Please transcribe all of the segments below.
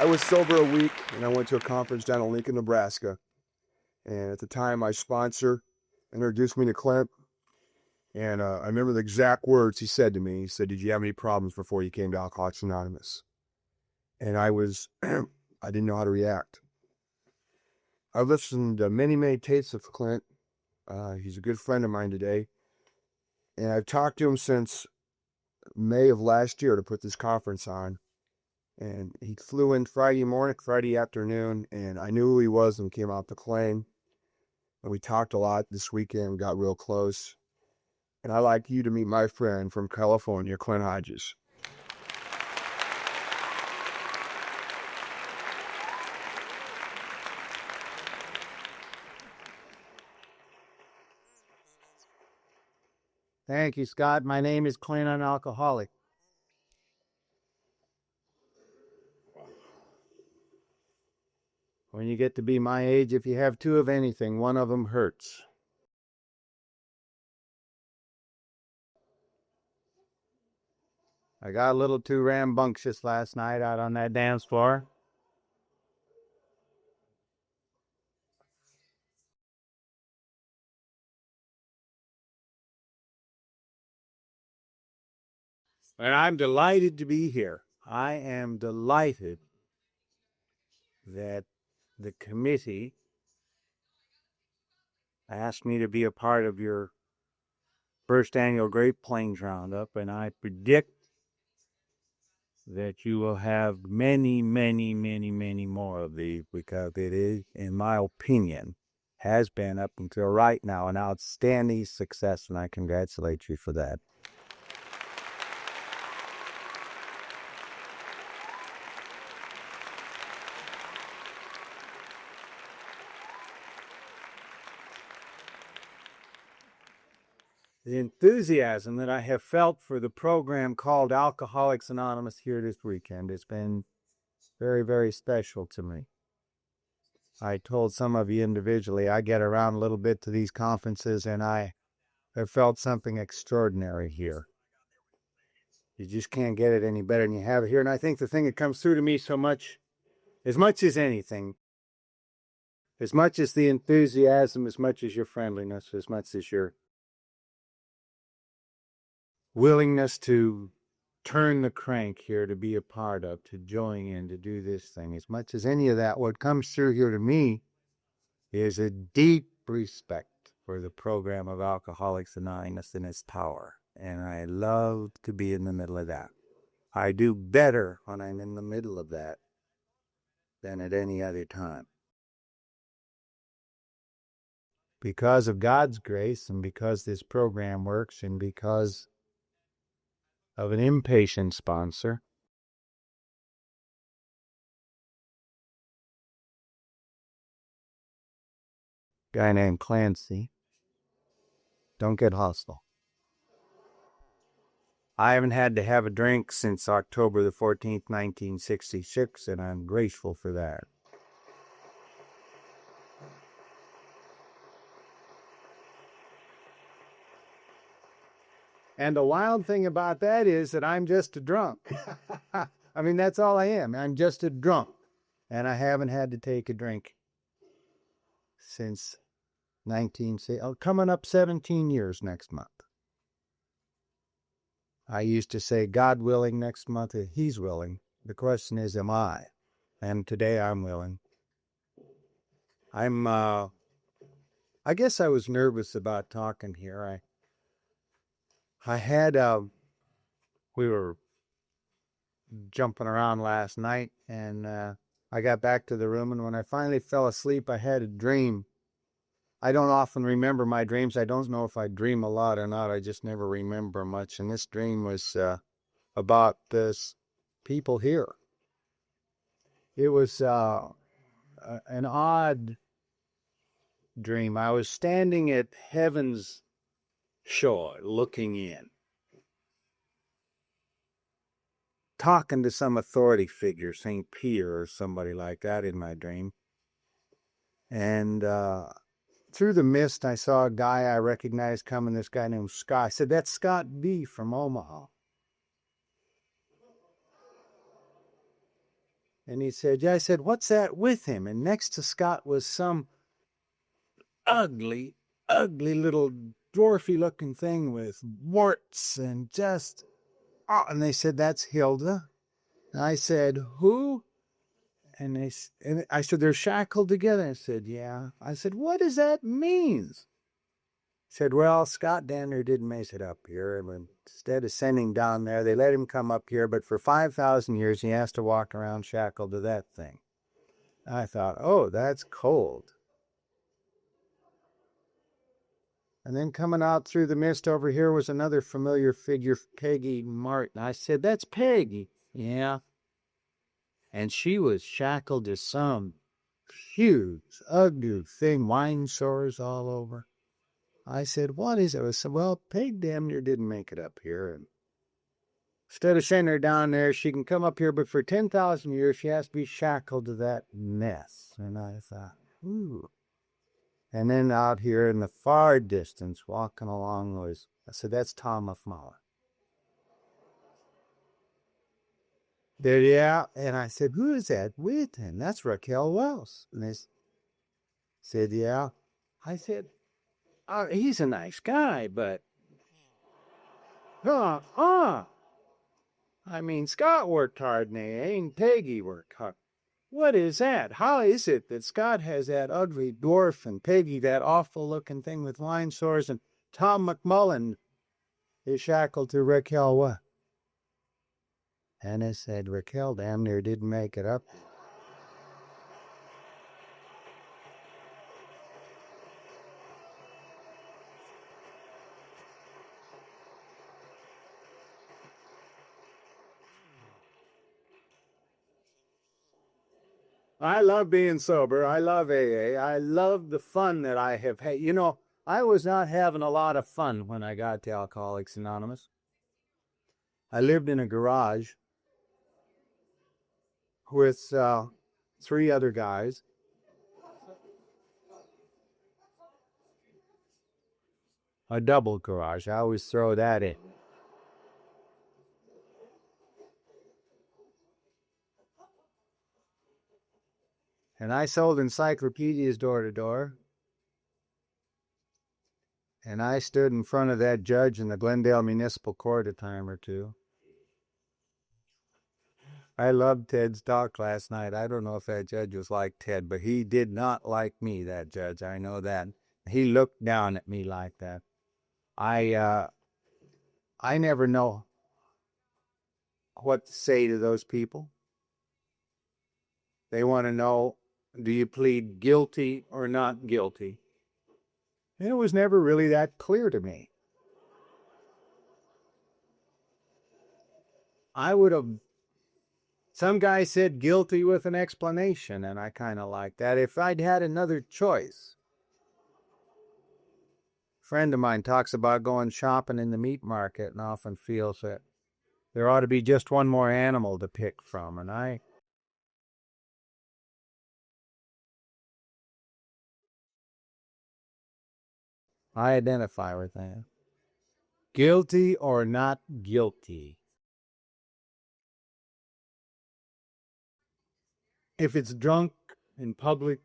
I was sober a week, and I went to a conference down in Lincoln, Nebraska. And at the time, my sponsor introduced me to Clint. And I remember the exact words he said to me. He said, "Did you have any problems before you came to Alcoholics Anonymous?" And I didn't know how to react. I've listened to many, many tapes of Clint. He's a good friend of mine today. And I've talked to him since May of last year to put this conference on. And he flew in Friday afternoon, and I knew who he was and came out to claim. And we talked a lot this weekend, got real close. And I'd like you to meet my friend from California, Clint Hodges. Thank you, Scott. My name is Clint, an alcoholic. When you get to be my age, if you have two of anything, one of them hurts. I got a little too rambunctious last night out on that dance floor. And I'm delighted to be here. I am delighted that the committee asked me to be a part of your first annual Great Plains Roundup, and I predict that you will have many, many, many, many more of these, because it is, in my opinion, has been up until right now an outstanding success, and I congratulate you for that. The enthusiasm that I have felt for the program called Alcoholics Anonymous here this weekend has been very, very special to me. I told some of you individually, I get around a little bit to these conferences, and I have felt something extraordinary here. You just can't get it any better than you have it here. And I think the thing that comes through to me so much as anything, as much as the enthusiasm, as much as your friendliness, as much as your willingness to turn the crank here, to be a part of, to join in, to do this thing, as much as any of that, what comes through here to me is a deep respect for the program of Alcoholics Anonymous and its power. And I love to be in the middle of that. I do better when I'm in the middle of that than at any other time. Because of God's grace, and because this program works, and because of an impatient sponsor, a guy named Clancy. Don't get hostile. I haven't had to have a drink since October the 14th, 1966, and I'm grateful for that. And the wild thing about that is that I'm just a drunk. I mean, that's all I am. I'm just a drunk. And I haven't had to take a drink since coming up 17 years next month. I used to say, God willing, next month, He's willing. The question is, am I? And today I'm willing. I guess I was nervous about talking here. We were jumping around last night, and I got back to the room, and when I finally fell asleep, I had a dream. I don't often remember my dreams. I don't know if I dream a lot or not. I just never remember much. And this dream was about this people here. It was an odd dream. I was standing at heaven's shore, looking in, talking to some authority figure, St. Peter or somebody like that in my dream. And through the mist, I saw a guy I recognized coming, this guy named Scott. I said, "That's Scott B. from Omaha." And he said, yeah. I said, what's that with him? And next to Scott was some ugly, ugly little dwarfy looking thing with warts and just, oh, and they said, that's Hilda. And I said, who? And I said, they're shackled together. I said, yeah. I said, what does that mean? He said, well, Scott Danner didn't make it up here. And instead of sending down there, they let him come up here. But for 5,000 years, he has to walk around shackled to that thing. I thought, oh, that's cold. And then coming out through the mist over here was another familiar figure, Peggy Martin. I said, that's Peggy. Yeah. And she was shackled to some huge, ugly thing, wine sores all over. I said, what is it? I said, well, Peg damn near didn't make it up here. And instead of sending her down there, she can come up here, but for 10,000 years, she has to be shackled to that mess. And I thought, ooh. And then out here in the far distance, walking along was, I said, that's Tom McMullen. There, yeah. And I said, who is that with him? That's Raquel Wells. And they said, yeah. I said, oh, he's a nice guy, but, I mean, Scott worked hard and ain't Peggy worked hard. What is that? How is it that Scott has that ugly dwarf and Peggy that awful looking thing with wine sores and Tom McMullen is shackled to Raquel what? Hannah said Raquel damn near didn't make it up. I love being sober. I love AA. I love the fun that I have had. You know, I was not having a lot of fun when I got to Alcoholics Anonymous. I lived in a garage with 3 other guys. A double garage. I always throw that in. And I sold encyclopedias door to door. And I stood in front of that judge in the Glendale Municipal Court a time or two. I loved Ted's talk last night. I don't know if that judge was like Ted, but he did not like me, that judge. I know that. He looked down at me like that. I never know what to say to those people. They want to know, do you plead guilty or not guilty? And it was never really that clear to me. I would have, some guy said guilty with an explanation, and I kind of like that. If I'd had another choice. A friend of mine talks about going shopping in the meat market and often feels that there ought to be just one more animal to pick from, and I identify with that. Guilty or not guilty? If it's drunk in public,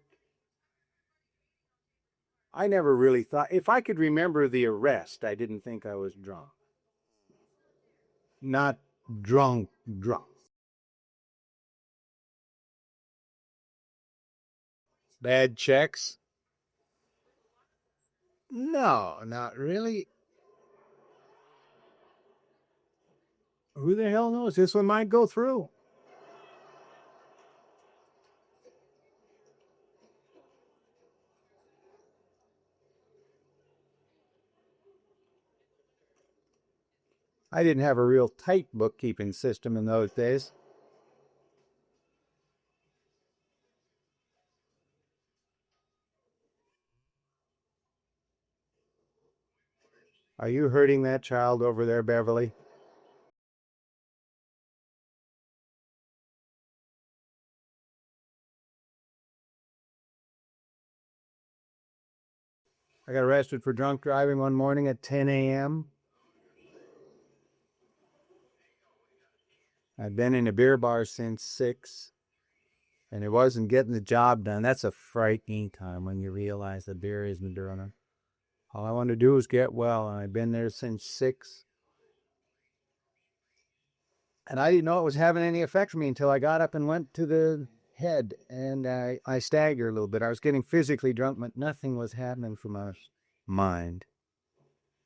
I never really thought, if I could remember the arrest, I didn't think I was drunk. Not drunk. Bad checks? No, not really. Who the hell knows? This one might go through. I didn't have a real tight bookkeeping system in those days. Are you hurting that child over there, Beverly? I got arrested for drunk driving one morning at 10 a.m. I've been in a beer bar since 6. and it wasn't getting the job done. That's a frightening time when you realize that beer isn't doing it. All I want to do is get well, and I've been there since 6. And I didn't know it was having any effect on me until I got up and went to the head, and I staggered a little bit. I was getting physically drunk, but nothing was happening for my mind.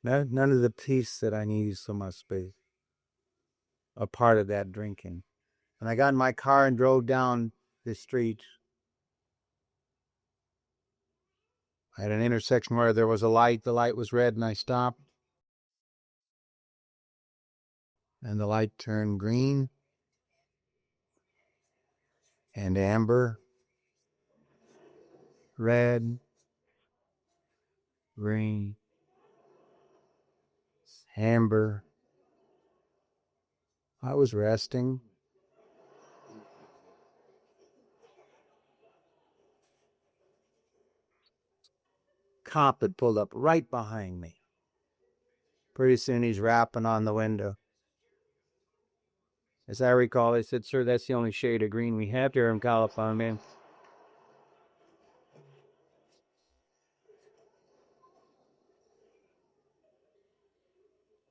None of the peace that I need so much space. A part of that drinking. And I got in my car and drove down the street. I had an intersection where there was a light. The light was red, and I stopped. And the light turned green and amber, red, green, amber. I was resting. Cop had pulled up right behind me. Pretty soon he's rapping on the window. As I recall, he said, "Sir, that's the only shade of green we have here in California."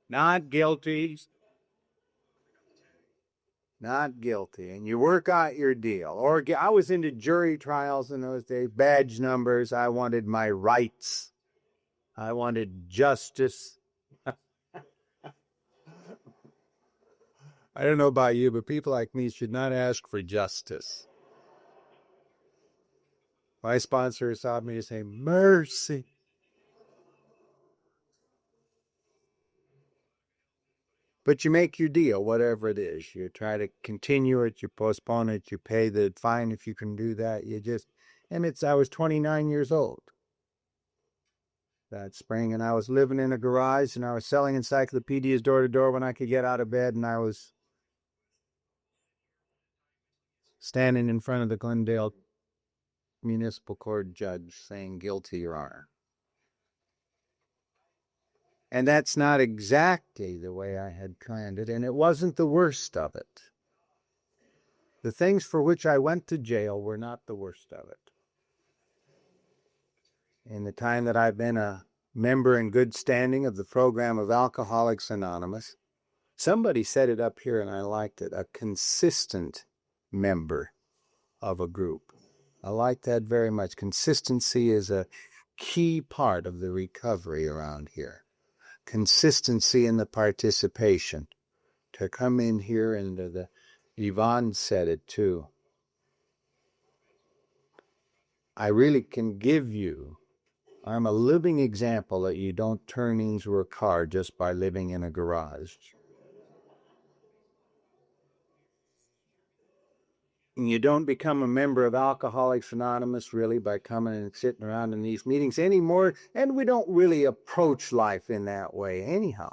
Not guilty. Not guilty. And you work out your deal. Or I was into jury trials in those days, badge numbers. I wanted my rights. I wanted justice. I don't know about you, but people like me should not ask for justice. My sponsor taught me to say, mercy. But you make your deal, whatever it is. You try to continue it, you postpone it, you pay the fine if you can do that. I was 29 years old that spring, and I was living in a garage, and I was selling encyclopedias door to door when I could get out of bed, and I was standing in front of the Glendale Municipal Court judge saying, guilty, Your Honor. And that's not exactly the way I had planned it, and it wasn't the worst of it. The things for which I went to jail were not the worst of it. In the time that I've been a member in good standing of the program of Alcoholics Anonymous, somebody said it up here and I liked it, a consistent member of a group. I like that very much. Consistency is a key part of the recovery around here. Consistency in the participation. To come in here and Yvonne said it too. I really can give you, I'm a living example that you don't turn into a car just by living in a garage. And you don't become a member of Alcoholics Anonymous really by coming and sitting around in these meetings anymore, and we don't really approach life in that way anyhow.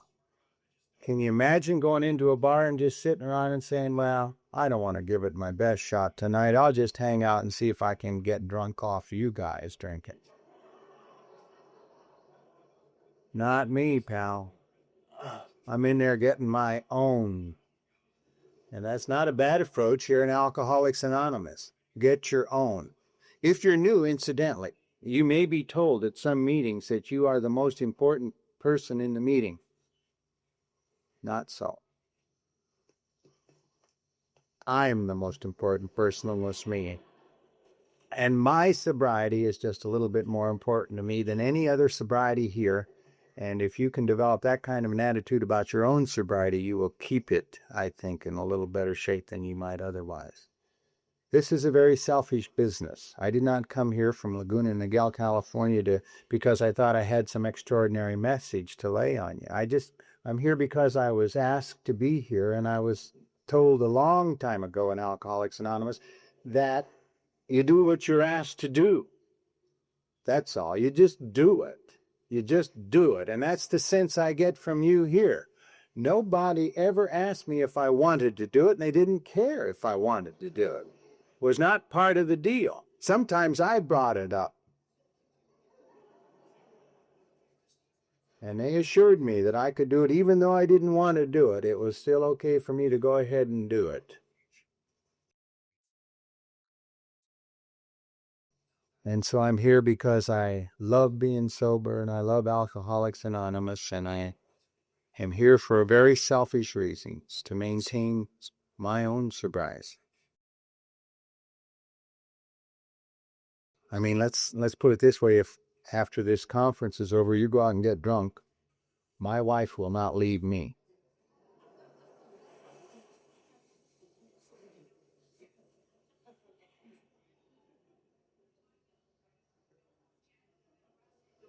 Can you imagine going into a bar and just sitting around and saying, well, I don't want to give it my best shot tonight. I'll just hang out and see if I can get drunk off you guys drinking. Not me, pal. I'm in there getting my own. And that's not a bad approach here in Alcoholics Anonymous. Get your own. If you're new, incidentally, you may be told at some meetings that you are the most important person in the meeting. Not so. I'm the most important person in this meeting. And my sobriety is just a little bit more important to me than any other sobriety here. And if you can develop that kind of an attitude about your own sobriety, you will keep it, I think, in a little better shape than you might otherwise. This is a very selfish business. I did not come here from Laguna Niguel, California, because I thought I had some extraordinary message to lay on you. I'm here because I was asked to be here, and I was told a long time ago in Alcoholics Anonymous that you do what you're asked to do. That's all. You just do it. You just do it. And that's the sense I get from you here. Nobody ever asked me if I wanted to do it, and they didn't care if I wanted to do it. It was not part of the deal. Sometimes I brought it up. And they assured me that I could do it even though I didn't want to do it. It was still okay for me to go ahead and do it. And so I'm here because I love being sober and I love Alcoholics Anonymous, and I am here for very selfish reasons, to maintain my own sobriety. I mean, let's put it this way: if after this conference is over, you go out and get drunk, my wife will not leave me.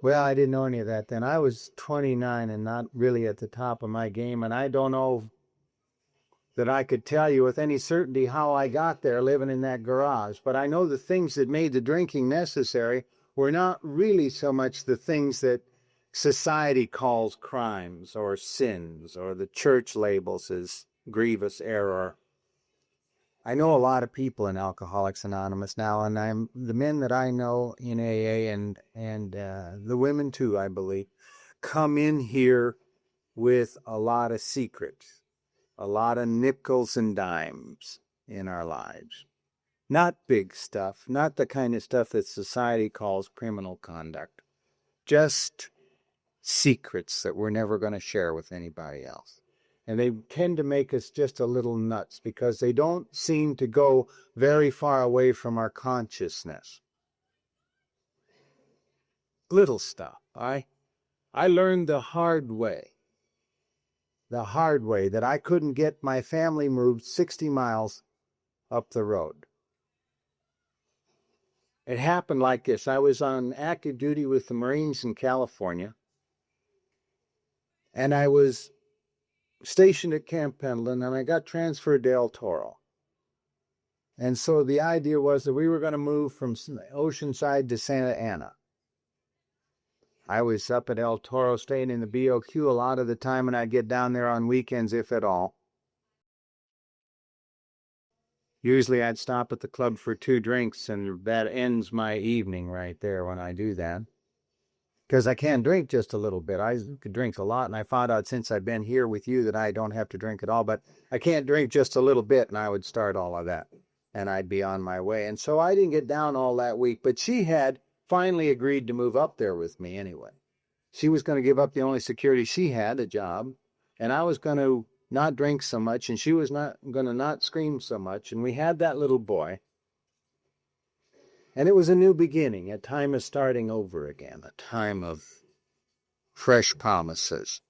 Well, I didn't know any of that then. I was 29 and not really at the top of my game, and I don't know that I could tell you with any certainty how I got there living in that garage. But I know the things that made the drinking necessary were not really so much the things that society calls crimes or sins or the church labels as grievous error. I know a lot of people in Alcoholics Anonymous now, and the men that I know in AA and the women too, I believe, come in here with a lot of secrets, a lot of nickels and dimes in our lives. Not big stuff, not the kind of stuff that society calls criminal conduct. Just secrets that we're never going to share with anybody else. And they tend to make us just a little nuts because they don't seem to go very far away from our consciousness. Little stuff. I learned the hard way that I couldn't get my family moved 60 miles up the road. It happened like this. I was on active duty with the Marines in California, and I was stationed at Camp Pendleton, and I got transferred to El Toro. And so the idea was that we were going to move from Oceanside to Santa Ana. I was up at El Toro staying in the BOQ a lot of the time, and I'd get down there on weekends, if at all. Usually I'd stop at the club for 2 drinks, and that ends my evening right there when I do that. Because I can drink just a little bit. I could drink a lot, and I found out since I've been here with you that I don't have to drink at all, but I can't drink just a little bit, and I would start all of that, and I'd be on my way. And so I didn't get down all that week, but she had finally agreed to move up there with me anyway. She was going to give up the only security she had, a job, and I was going to not drink so much, and she was not going to not scream so much, and we had that little boy. And it was a new beginning, a time of starting over again, a time of fresh promises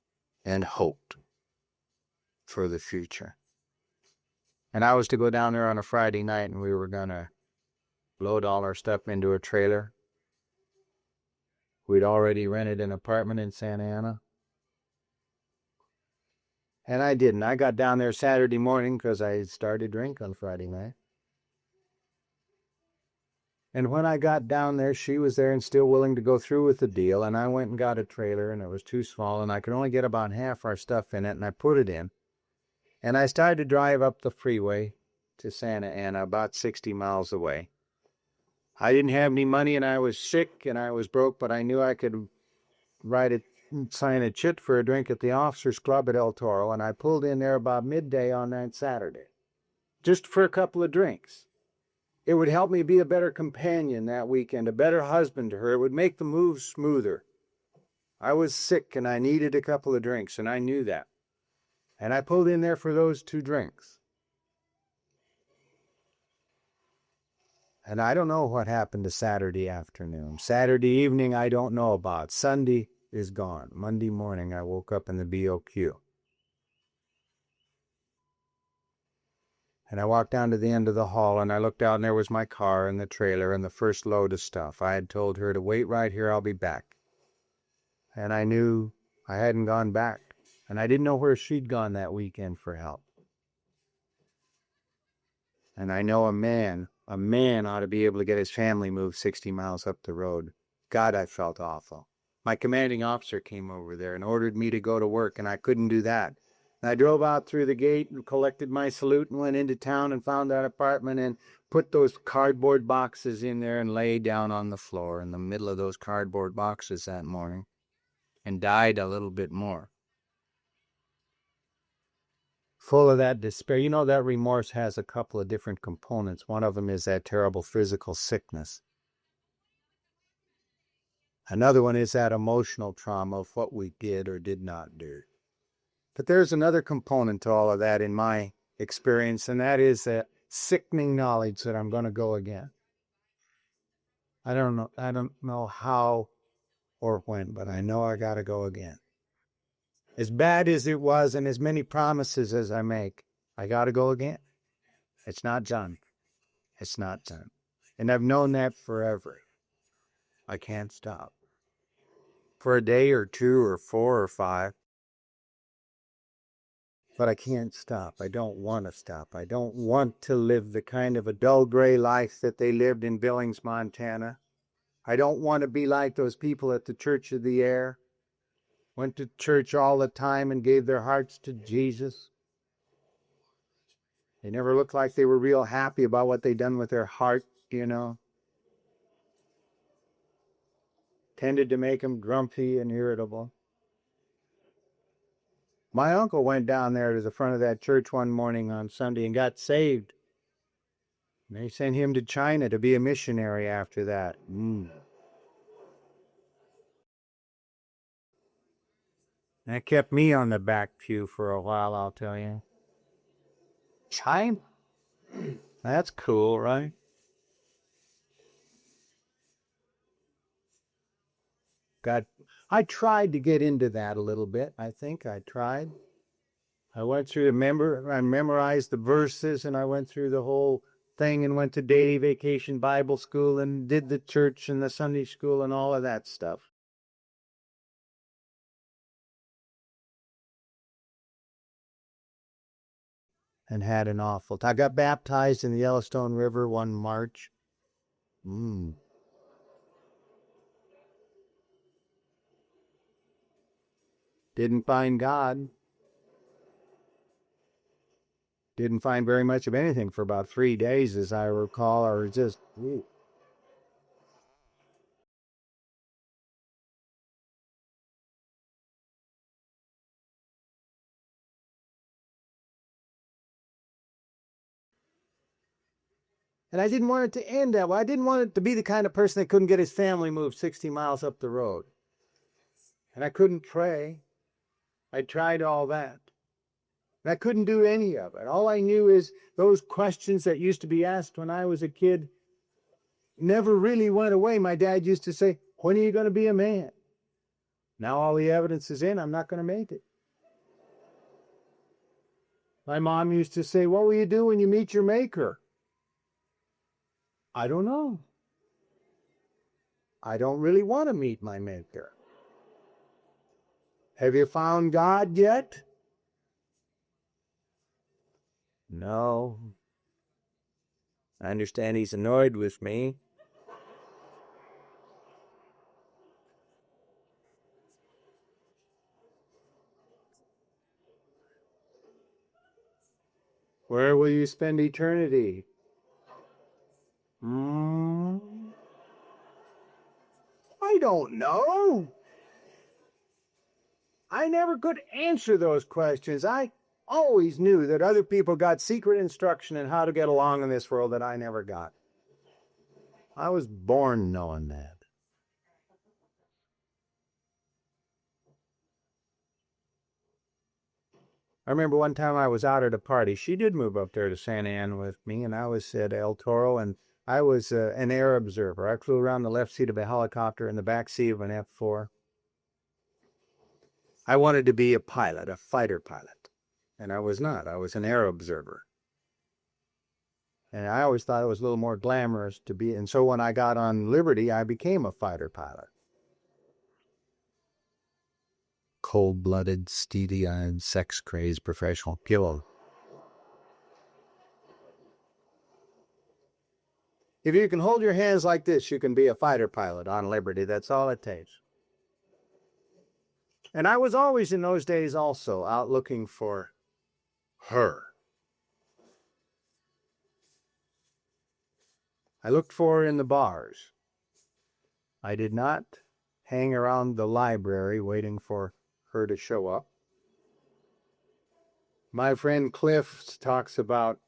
and hope for the future. And I was to go down there on a Friday night, and we were going to load all our stuff into a trailer. We'd already rented an apartment in Santa Ana. And I didn't. I got down there Saturday morning because I started drink on Friday night. And when I got down there, she was there and still willing to go through with the deal. And I went and got a trailer, and it was too small, and I could only get about half our stuff in it, and I put it in. And I started to drive up the freeway to Santa Ana, about 60 miles away. I didn't have any money, and I was sick, and I was broke, but I knew I could sign a chit for a drink at the Officers Club at El Toro, and I pulled in there about midday on that Saturday, just for a couple of drinks. It would help me be a better companion that weekend, a better husband to her. It would make the move smoother. I was sick, and I needed a couple of drinks, and I knew that. And I pulled in there for those 2 drinks. And I don't know what happened to Saturday afternoon. Saturday evening, I don't know about. Sunday is gone. Monday morning, I woke up in the BOQ. And I walked down to the end of the hall, and I looked out, and there was my car and the trailer and the first load of stuff. I had told her to wait right here, I'll be back. And I knew I hadn't gone back. And I didn't know where she'd gone that weekend for help. And I know a man ought to be able to get his family moved 60 miles up the road. God, I felt awful. My commanding officer came over there and ordered me to go to work, and I couldn't do that. And I drove out through the gate and collected my salute and went into town and found that apartment and put those cardboard boxes in there and lay down on the floor in the middle of those cardboard boxes that morning and died a little bit more. Full of that despair. You know, that remorse has a couple of different components. One of them is that terrible physical sickness. Another one is that emotional trauma of what we did or did not do. But there's another component to all of that in my experience, and that is that sickening knowledge that I'm going to go again. I don't know how or when, but I know I got to go again. As bad as it was and as many promises as I make, I got to go again. It's not done. It's not done. And I've known that forever. I can't stop. For a day or two or 4 or 5. But I can't stop. I don't want to stop. I don't want to live the kind of a dull gray life that they lived in Billings, Montana. I don't want to be like those people at the Church of the Air. Went to church all the time and gave their hearts to Jesus. They never looked like they were real happy about what they'd done with their heart, you know. Tended to make them grumpy and irritable. My uncle went down there to the front of that church one morning on Sunday and got saved. And they sent him to China to be a missionary after that. That kept me on the back pew for a while, I'll tell you. China? That's cool, right? I tried to get into that a little bit. I think I tried. I went through I memorized the verses, and I went through the whole thing and went to daily vacation Bible school and did the church and the Sunday school and all of that stuff. And had an awful time. I got baptized in the Yellowstone River one March. Didn't find God. Didn't find very much of anything for about 3 days, as I recall, or just... And I didn't want it to end that way. I didn't want it to be the kind of person that couldn't get his family moved 60 miles up the road. And I couldn't pray. I tried all that. And I couldn't do any of it. All I knew is those questions that used to be asked when I was a kid never really went away. My dad used to say, "When are you going to be a man?" Now all the evidence is in, I'm not going to make it. My mom used to say, "What will you do when you meet your maker?" I don't know. I don't really want to meet my maker. Have you found God yet? No. I understand he's annoyed with me. Where will you spend eternity? I don't know. I never could answer those questions. I always knew that other people got secret instruction in how to get along in this world that I never got. I was born knowing that. I remember one time I was out at a party. She did move up there to Santa Ana with me, and I was at El Toro, and I was an air observer. I flew around the left seat of a helicopter in the back seat of an F-4. I wanted to be a pilot, a fighter pilot, and I was not. I was an air observer. And I always thought it was a little more glamorous to be. And so when I got on Liberty, I became a fighter pilot. Cold-blooded, steely-eyed, sex-crazed professional killer. If you can hold your hands like this, you can be a fighter pilot on Liberty. That's all it takes. And I was always in those days also out looking for her. I looked for her in the bars. I did not hang around the library waiting for her to show up. My friend Cliff talks about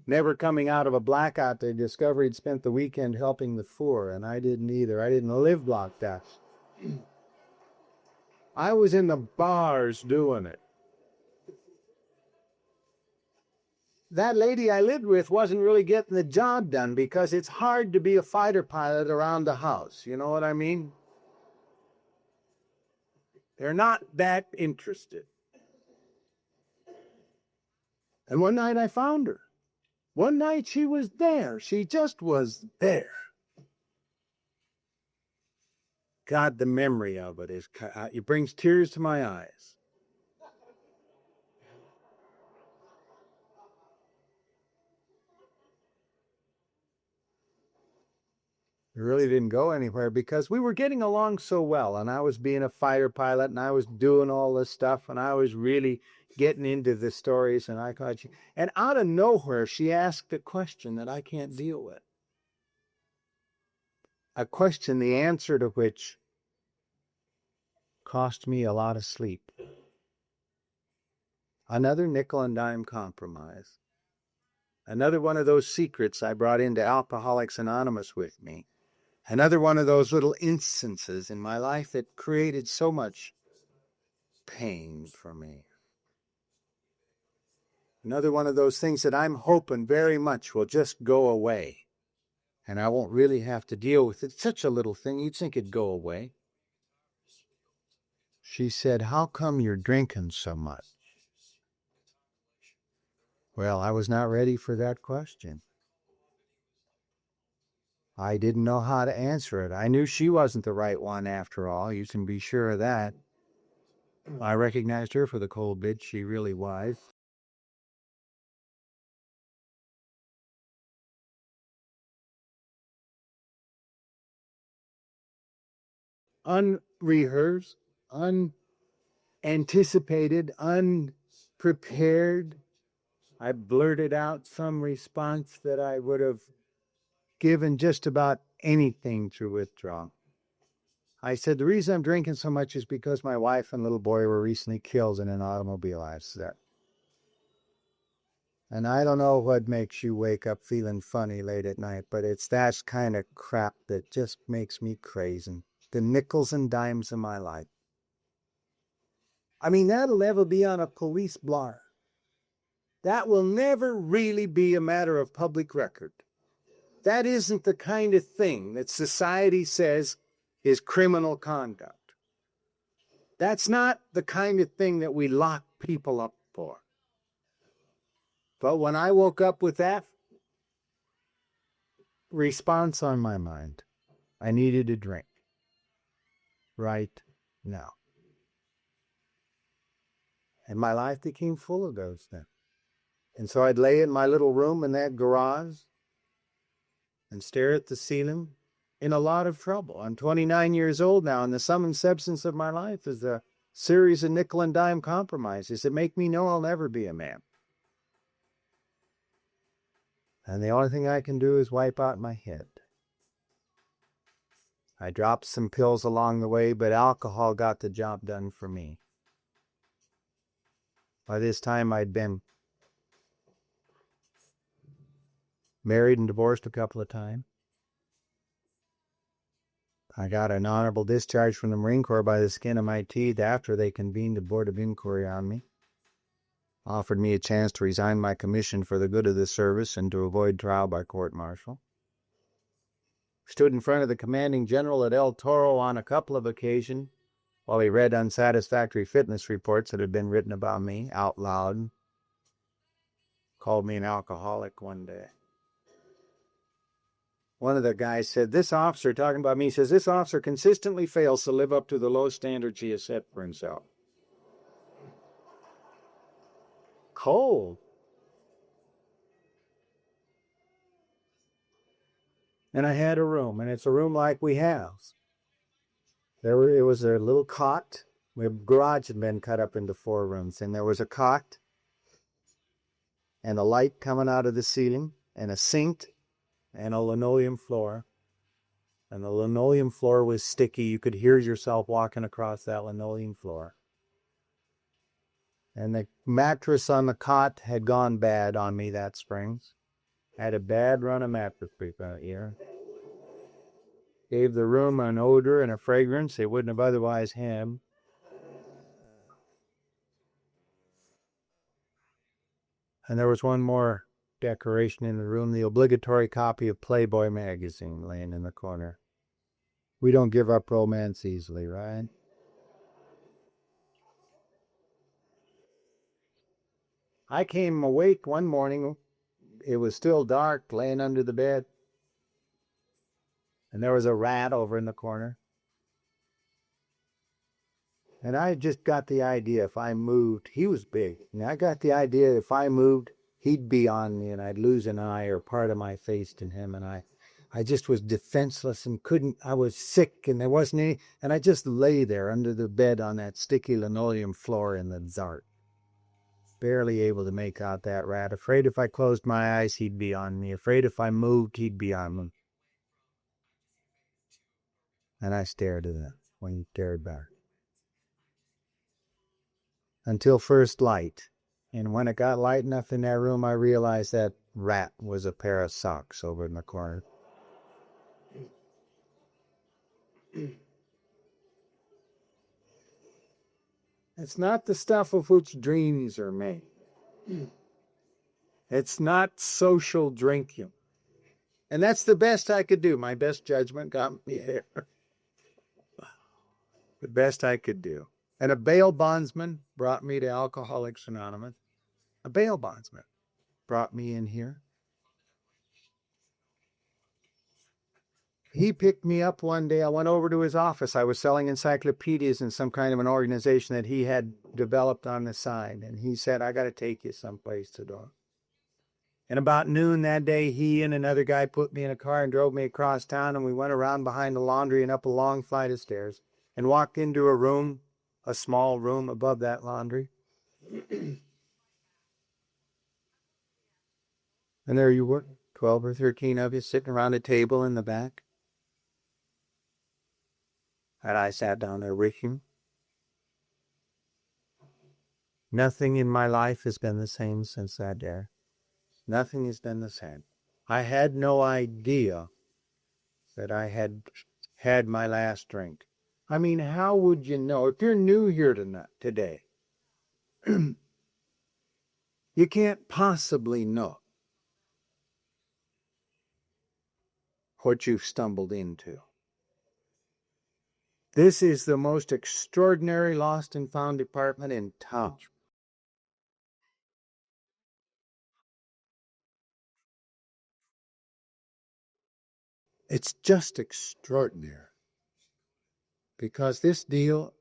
Never coming out of a blackout, they discovered he'd spent the weekend helping the poor, and I didn't either. I didn't live blocked out. I was in the bars doing it. That lady I lived with wasn't really getting the job done because it's hard to be a fighter pilot around the house. You know what I mean? They're not that interested. And one night I found her. One night she was there. She just was there. God, the memory of it it brings tears to my eyes. It really didn't go anywhere because we were getting along so well, and I was being a fighter pilot, and I was doing all this stuff, and I was really getting into the stories, and I caught you. And out of nowhere, she asked a question that I can't deal with. A question, the answer to which cost me a lot of sleep. Another nickel and dime compromise. Another one of those secrets I brought into Alcoholics Anonymous with me. Another one of those little instances in my life that created so much pain for me. Another one of those things that I'm hoping very much will just go away. And I won't really have to deal with it. It's such a little thing, you'd think it'd go away. She said, "How come you're drinking so much?" Well, I was not ready for that question. I didn't know how to answer it. I knew she wasn't the right one after all. You can be sure of that. I recognized her for the cold bitch she really was. Unrehearsed, unanticipated, unprepared. I blurted out some response that I would have given just about anything to withdraw. I said, "The reason I'm drinking so much is because my wife and little boy were recently killed in an automobile accident. And I don't know what makes you wake up feeling funny late at night, but it's that kind of crap that just makes me crazy. The nickels and dimes of my life. I mean, that'll never be on a police blotter. That will never really be a matter of public record. That isn't the kind of thing that society says is criminal conduct. That's not the kind of thing that we lock people up for. But when I woke up with that response on my mind, I needed a drink. Right now. And my life became full of those then. And so I'd lay in my little room in that garage and stare at the ceiling in a lot of trouble. I'm 29 years old now, and the sum and substance of my life is a series of nickel and dime compromises that make me know I'll never be a man. And the only thing I can do is wipe out my head. I dropped some pills along the way, but alcohol got the job done for me. By this time, I'd been married and divorced a couple of times. I got an honorable discharge from the Marine Corps by the skin of my teeth after they convened a board of inquiry on me. Offered me a chance to resign my commission for the good of the service and to avoid trial by court-martial. Stood in front of the commanding general at El Toro on a couple of occasions while he read unsatisfactory fitness reports that had been written about me out loud. Called me an alcoholic one day. One of the guys said, this officer, talking about me, says, this officer consistently fails to live up to the low standards he has set for himself. Cold. And I had a room, and it's a room like we have. It was a little cot. The garage had been cut up into 4 rooms, and there was a cot and a light coming out of the ceiling and a sink and a linoleum floor. And the linoleum floor was sticky. You could hear yourself walking across that linoleum floor. And the mattress on the cot had gone bad on me that spring. Had a bad run of mattress creep out here. Gave the room an odor and a fragrance it wouldn't have otherwise had. And there was one more decoration in the room, the obligatory copy of Playboy magazine laying in the corner. We don't give up romance easily, right? I came awake one morning. It was still dark, laying under the bed. And there was a rat over in the corner. And I just got the idea if I moved, he was big. And I got the idea if I moved, he'd be on me and I'd lose an eye or part of my face to him. And I just was defenseless and I was sick and there wasn't any. And I just lay there under the bed on that sticky linoleum floor in the dark. Barely able to make out that rat. Afraid if I closed my eyes, he'd be on me. Afraid if I moved, he'd be on me. And I stared at him when he stared back. Until first light. And when it got light enough in that room, I realized that rat was a pair of socks over in the corner. It's not the stuff of which dreams are made. It's not social drinking. And that's the best I could do. My best judgment got me there. The best I could do. And a bail bondsman brought me to Alcoholics Anonymous. A bail bondsman brought me in here. He picked me up one day. I went over to his office. I was selling encyclopedias in some kind of an organization that he had developed on the side. And he said, I got to take you someplace to do. And about noon that day, he and another guy put me in a car and drove me across town. And we went around behind the laundry and up a long flight of stairs and walked into a room, a small room above that laundry. And there you were, 12 or 13 of you sitting around a table in the back. And I sat down there with him. Nothing in my life has been the same since that day. Nothing has been the same. I had no idea that I had had my last drink. I mean, how would you know? If you're new here today, you can't possibly know what you've stumbled into. This is the most extraordinary lost and found department in town. It's just extraordinary because this deal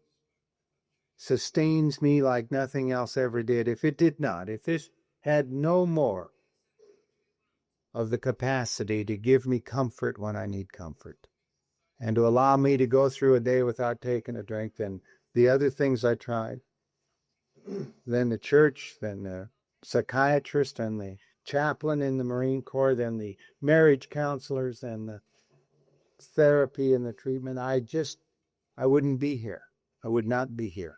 sustains me like nothing else ever did. If it did not, if this had no more of the capacity to give me comfort when I need comfort and to allow me to go through a day without taking a drink than the other things I tried, then the church, then the psychiatrist, and the chaplain in the Marine Corps, then the marriage counselors, and the therapy and the treatment, I wouldn't be here. I would not be here.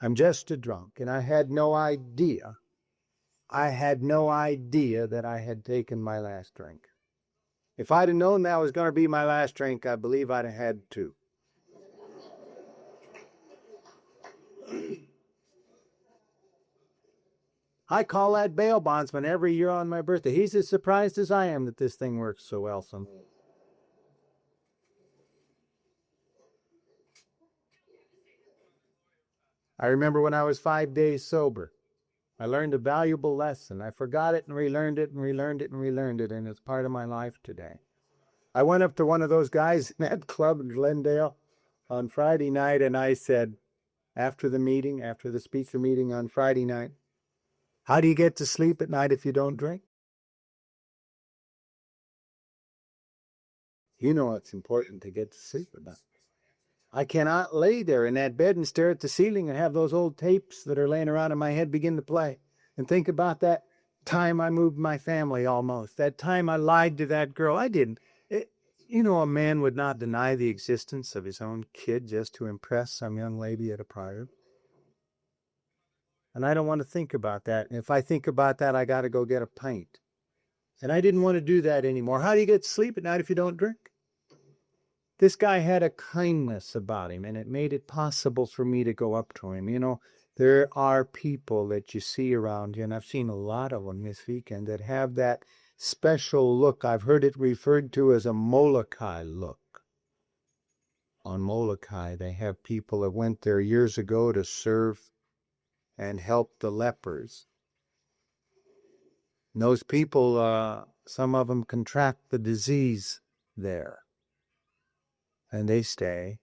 I'm just a drunk, and I had no idea that I had taken my last drink. If I'd have known that was going to be my last drink, I believe I'd have had two. I call that bail bondsman every year on my birthday. He's as surprised as I am that this thing works so well. I remember when I was 5 days sober, I learned a valuable lesson. I forgot it and relearned it and relearned it and relearned it, and it's part of my life today. I went up to one of those guys in that club in Glendale on Friday night, and I said, after the speaker meeting on Friday night, how do you get to sleep at night if you don't drink? You know it's important to get to sleep at night. I cannot lay there in that bed and stare at the ceiling and have those old tapes that are laying around in my head begin to play and think about that time I moved my family almost, that time I lied to that girl. I didn't. A man would not deny the existence of his own kid just to impress some young lady at a party. And I don't want to think about that. And if I think about that, I got to go get a pint. And I didn't want to do that anymore. How do you get to sleep at night if you don't drink? This guy had a kindness about him, and it made it possible for me to go up to him. You know, there are people that you see around you, and I've seen a lot of them this weekend, that have that special look. I've heard it referred to as a Molokai look. On Molokai, they have people that went there years ago to serve and help the lepers. And those people, some of them contract the disease there. And they stay,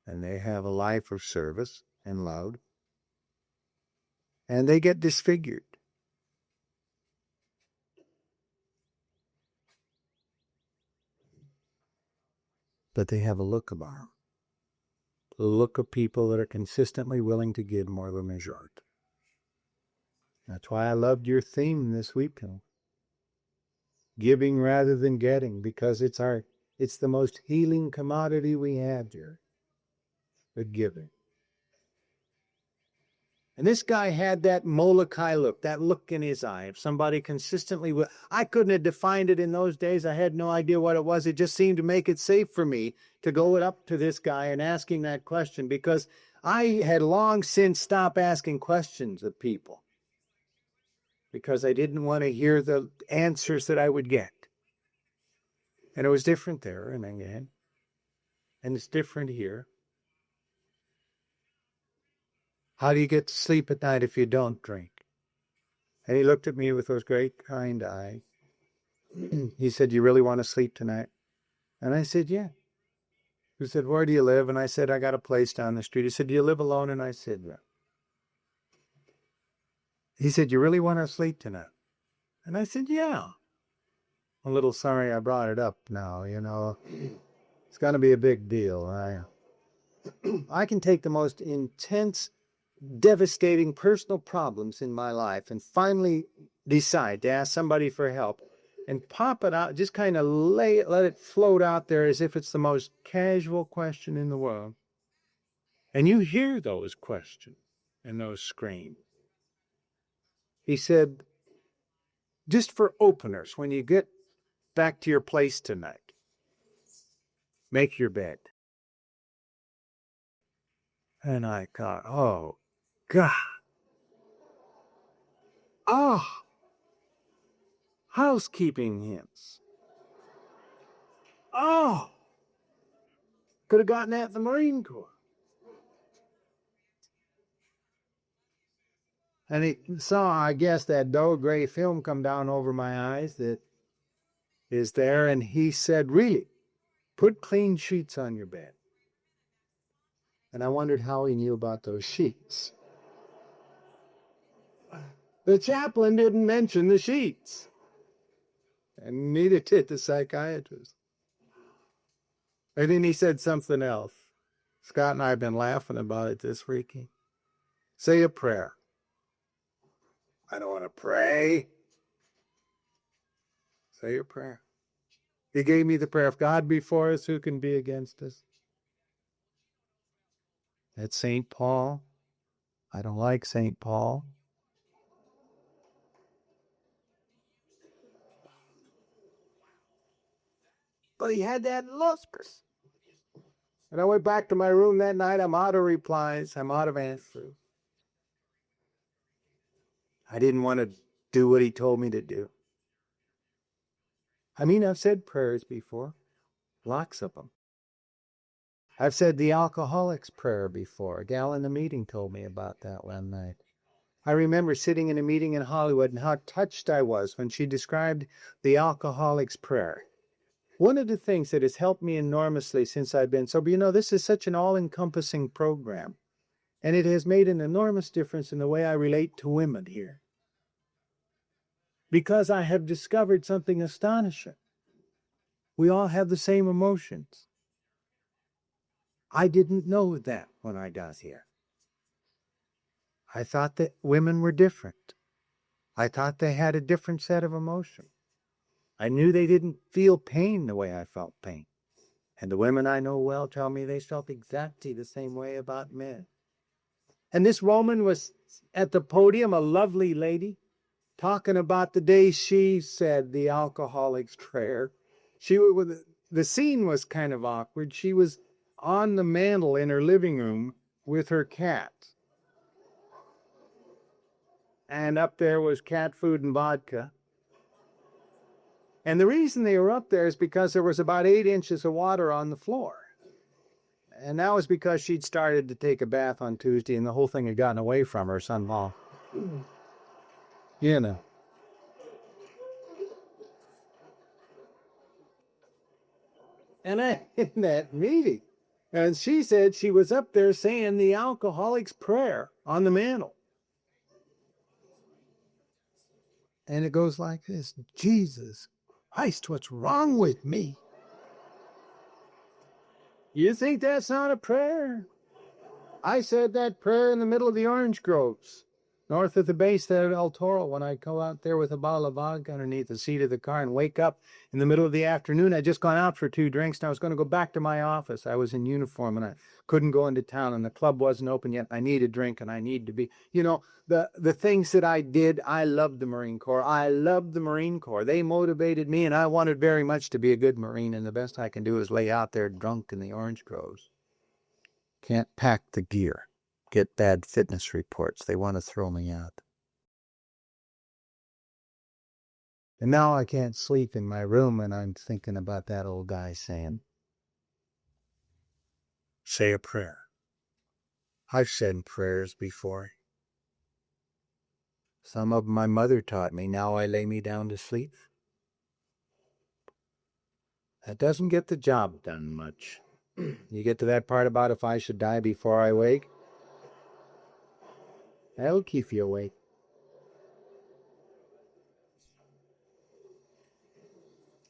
and they have a life of service and love. And they get disfigured. But they have a look about them. The look of people that are consistently willing to give more than their heart. That's why I loved your theme this week. Giving rather than getting, because it's the most healing commodity we have here. But giving. And this guy had that Molokai look, that look in his eye. If somebody consistently would, I couldn't have defined it in those days. I had no idea what it was. It just seemed to make it safe for me to go up to this guy and asking that question, because I had long since stopped asking questions of people because I didn't want to hear the answers that I would get. And it was different there, and again, and it's different here. How do you get to sleep at night if you don't drink? And he looked at me with those great kind eyes. He said, "You really want to sleep tonight?" And I said, "Yeah." He said, "Where do you live?" And I said, "I got a place down the street." He said, "Do you live alone?" And I said, "Yeah." He said, "You really want to sleep tonight?" And I said, "Yeah." I'm a little sorry I brought it up now, you know. It's going to be a big deal. I can take the most intense, devastating personal problems in my life and finally decide to ask somebody for help and pop it out, just kind of let it float out there as if it's the most casual question in the world. And you hear those questions and those screams. He said, just for openers, when you get back to your place tonight, make your bed. And I thought, oh, God. Oh, housekeeping hints. Oh, could have gotten that in the Marine Corps. And he saw, I guess, that dull gray film come down over my eyes that is there. And he said, "Really, put clean sheets on your bed." And I wondered how he knew about those sheets. The chaplain didn't mention the sheets. And neither did the psychiatrist. And then he said something else. Scott and I have been laughing about it this weekend. Say a prayer. I don't want to pray. Say your prayer. He gave me the prayer. If God be for us, who can be against us? That's St. Paul. I don't like St. Paul. But he had that look. And I went back to my room that night. I'm out of replies. I'm out of answers. I didn't want to do what he told me to do. I mean, I've said prayers before. Lots of them. I've said the alcoholic's prayer before. A gal in the meeting told me about that one night. I remember sitting in a meeting in Hollywood and how touched I was when she described the alcoholic's prayer. One of the things that has helped me enormously since I've been sober, you know, this is such an all-encompassing program, and it has made an enormous difference in the way I relate to women here. Because I have discovered something astonishing. We all have the same emotions. I didn't know that when I got here. I thought that women were different. I thought they had a different set of emotions. I knew they didn't feel pain the way I felt pain. And the women I know well tell me they felt exactly the same way about men. And this woman was at the podium, a lovely lady. talking about the day she said the alcoholic's prayer. The scene was kind of awkward. She was on the mantel in her living room with her cat. And up there was cat food and vodka. And the reason they were up there is because there was about 8 inches of water on the floor. And that was because she'd started to take a bath on Tuesday and the whole thing had gotten away from her son-in-law. You know. And in that meeting, and she said she was up there saying the alcoholic's prayer on the mantle. And it goes like this: Jesus Christ, what's wrong with me? You think that's not a prayer? I said that prayer in the middle of the orange groves, north of the base there at El Toro, when I go out there with a bottle of vodka underneath the seat of the car and wake up in the middle of the afternoon. I'd just gone out for 2 drinks, and I was going to go back to my office. I was in uniform, and I couldn't go into town, and the club wasn't open yet. I need a drink, and I need to be, the things that I did. I loved the Marine Corps. I loved the Marine Corps. They motivated me, and I wanted very much to be a good Marine, and the best I can do is lay out there drunk in the orange groves. Can't pack the gear. Get bad fitness reports. They want to throw me out. And now I can't sleep in my room, and I'm thinking about that old guy saying, say a prayer. I've said prayers before. Some of them my mother taught me. Now I lay me down to sleep. That doesn't get the job done much. You get to that part about if I should die before I wake. That'll keep you awake.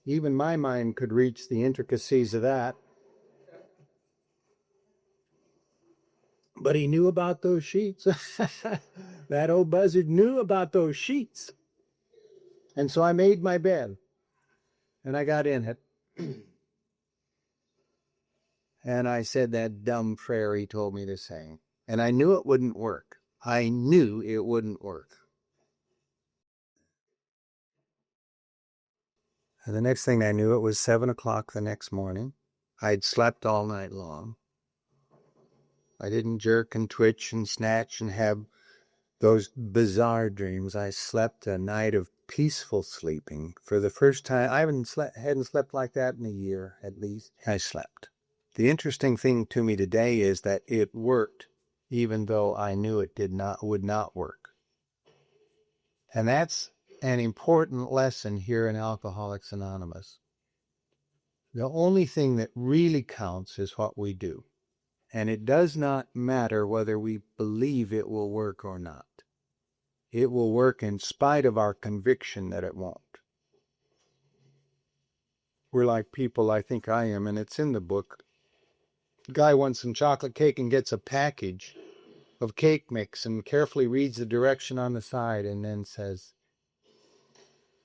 Even my mind could reach the intricacies of that. But he knew about those sheets. That old buzzard knew about those sheets. And so I made my bed. And I got in it. And I said that dumb prayer he told me to say. And I knew it wouldn't work. I knew it wouldn't work. And the next thing I knew, it was 7 o'clock the next morning. I'd slept all night long. I didn't jerk and twitch and snatch and have those bizarre dreams. I slept a night of peaceful sleeping for the first time. I hadn't slept like that in a year, at least. I slept. The interesting thing to me today is that it worked, even though I knew it would not work. And that's an important lesson here in Alcoholics Anonymous. The only thing that really counts is what we do. And it does not matter whether we believe it will work or not. It will work in spite of our conviction that it won't. We're like people, I think I am, and it's in the book. The guy wants some chocolate cake and gets a package of cake mix and carefully reads the direction on the side and then says,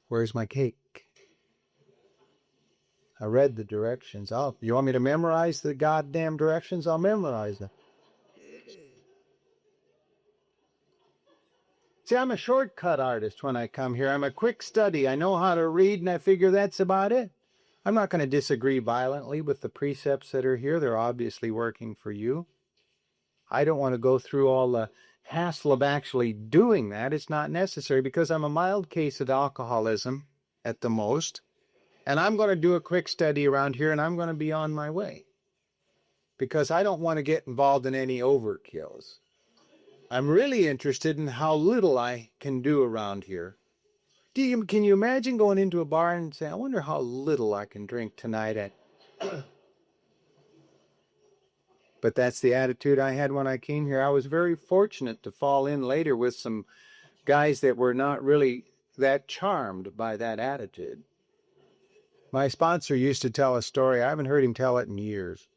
"Where's my cake?" I read the directions. Oh, you want me to memorize the goddamn directions? I'll memorize them. See, I'm a shortcut artist when I come here. I'm a quick study. I know how to read, and I figure that's about it. I'm not going to disagree violently with the precepts that are here. They're obviously working for you. I don't want to go through all the hassle of actually doing that. It's not necessary because I'm a mild case of alcoholism at the most. And I'm going to do a quick study around here, and I'm going to be on my way. Because I don't want to get involved in any overkills. I'm really interested in how little I can do around here. Can you imagine going into a bar and saying, I wonder how little I can drink tonight? But that's the attitude I had when I came here. I was very fortunate to fall in later with some guys that were not really that charmed by that attitude. My sponsor used to tell a story, I haven't heard him tell it in years,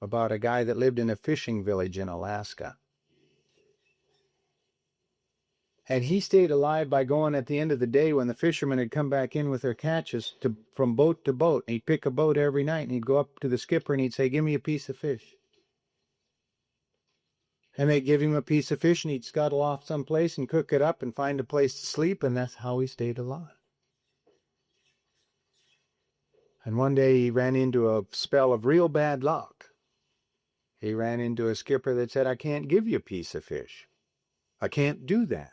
about a guy that lived in a fishing village in Alaska. And he stayed alive by going at the end of the day when the fishermen had come back in with their catches from boat to boat. And he'd pick a boat every night and he'd go up to the skipper and he'd say, "Give me a piece of fish." And they give him a piece of fish, and he'd scuttle off someplace and cook it up and find a place to sleep, and that's how he stayed alive. And one day he ran into a spell of real bad luck. He ran into a skipper that said, I can't give you a piece of fish. I can't do that.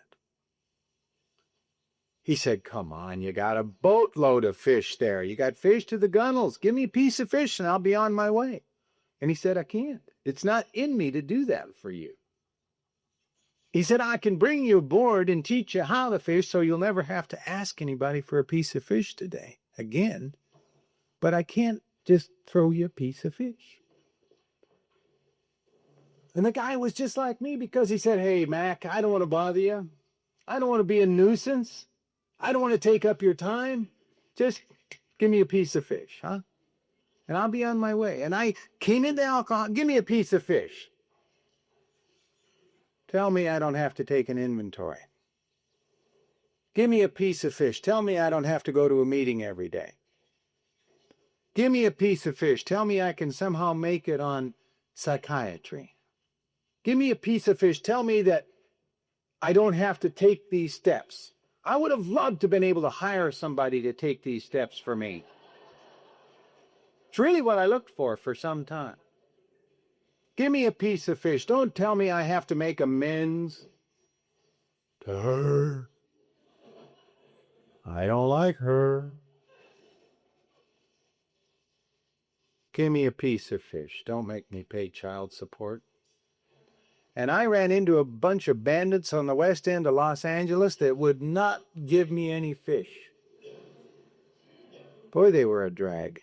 He said, come on, you got a boatload of fish there. You got fish to the gunnels. Give me a piece of fish and I'll be on my way. And he said, I can't. It's not in me to do that for you. He said, I can bring you aboard and teach you how to fish so you'll never have to ask anybody for a piece of fish today again. But I can't just throw you a piece of fish. And the guy was just like me because he said, hey, Mac, I don't want to bother you. I don't want to be a nuisance. I don't want to take up your time. Just give me a piece of fish, huh? And I'll be on my way. And I came into alcohol. Give me a piece of fish. Tell me I don't have to take an inventory. Give me a piece of fish. Tell me I don't have to go to a meeting every day. Give me a piece of fish. Tell me I can somehow make it on psychiatry. Give me a piece of fish. Tell me that I don't have to take these steps. I would have loved to have been able to hire somebody to take these steps for me. It's really what I looked for some time. Give me a piece of fish. Don't tell me I have to make amends to her. I don't like her. Give me a piece of fish. Don't make me pay child support. And I ran into a bunch of bandits on the west end of Los Angeles that would not give me any fish. Boy, they were a drag.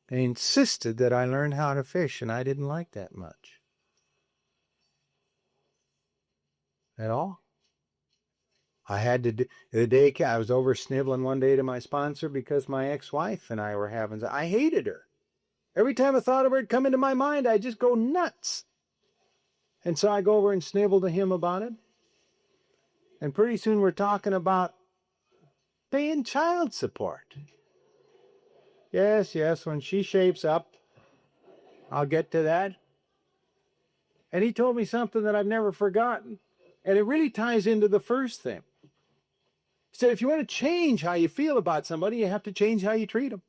They insisted that I learn how to fish, and I didn't like that much. At all. I had to do, the day I was over sniveling one day to my sponsor because my ex-wife and I were having, I hated her. Every time I thought of her, it'd come into my mind, I'd just go nuts. And so I go over and snivel to him about it. And pretty soon we're talking about paying child support. Yes, when she shapes up, I'll get to that. And he told me something that I've never forgotten. And it really ties into the first thing. He said, if you want to change how you feel about somebody, you have to change how you treat them.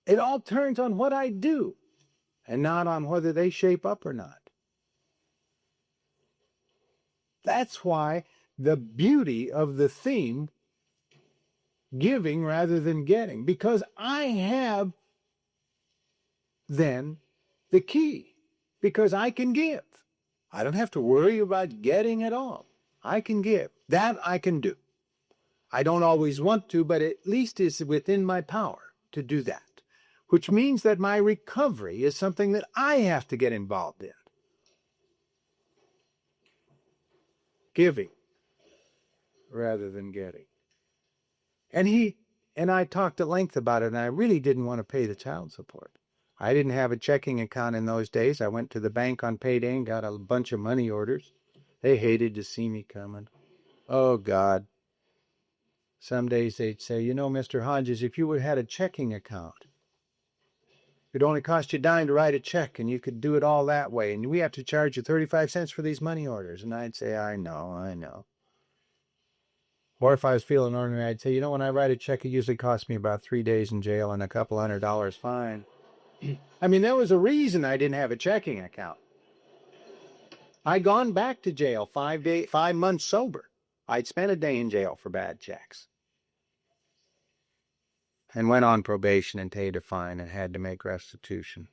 It all turns on what I do and not on whether they shape up or not. That's why the beauty of the theme, giving rather than getting, because I have then the key, because I can give. I don't have to worry about getting at all. I can give. That I can do. I don't always want to, but at least it's within my power to do that, which means that my recovery is something that I have to get involved in. Giving rather than getting. And I talked at length about it, and I really didn't want to pay the child support. I didn't have a checking account in those days. I went to the bank on payday and got a bunch of money orders. They hated to see me coming. Oh, God. Some days they'd say, you know, Mr. Hodges, if you would have had a checking account, it'd only cost you a dime to write a check, and you could do it all that way, and we have to charge you 35 cents for these money orders. And I'd say, I know. Or if I was feeling ordinary, I'd say, you know, when I write a check, it usually costs me about 3 days in jail and a couple $100 fine. I mean, there was a reason I didn't have a checking account. I'd gone back to jail 5 months sober. I'd spent a day in jail for bad checks. And went on probation and paid a fine and had to make restitution.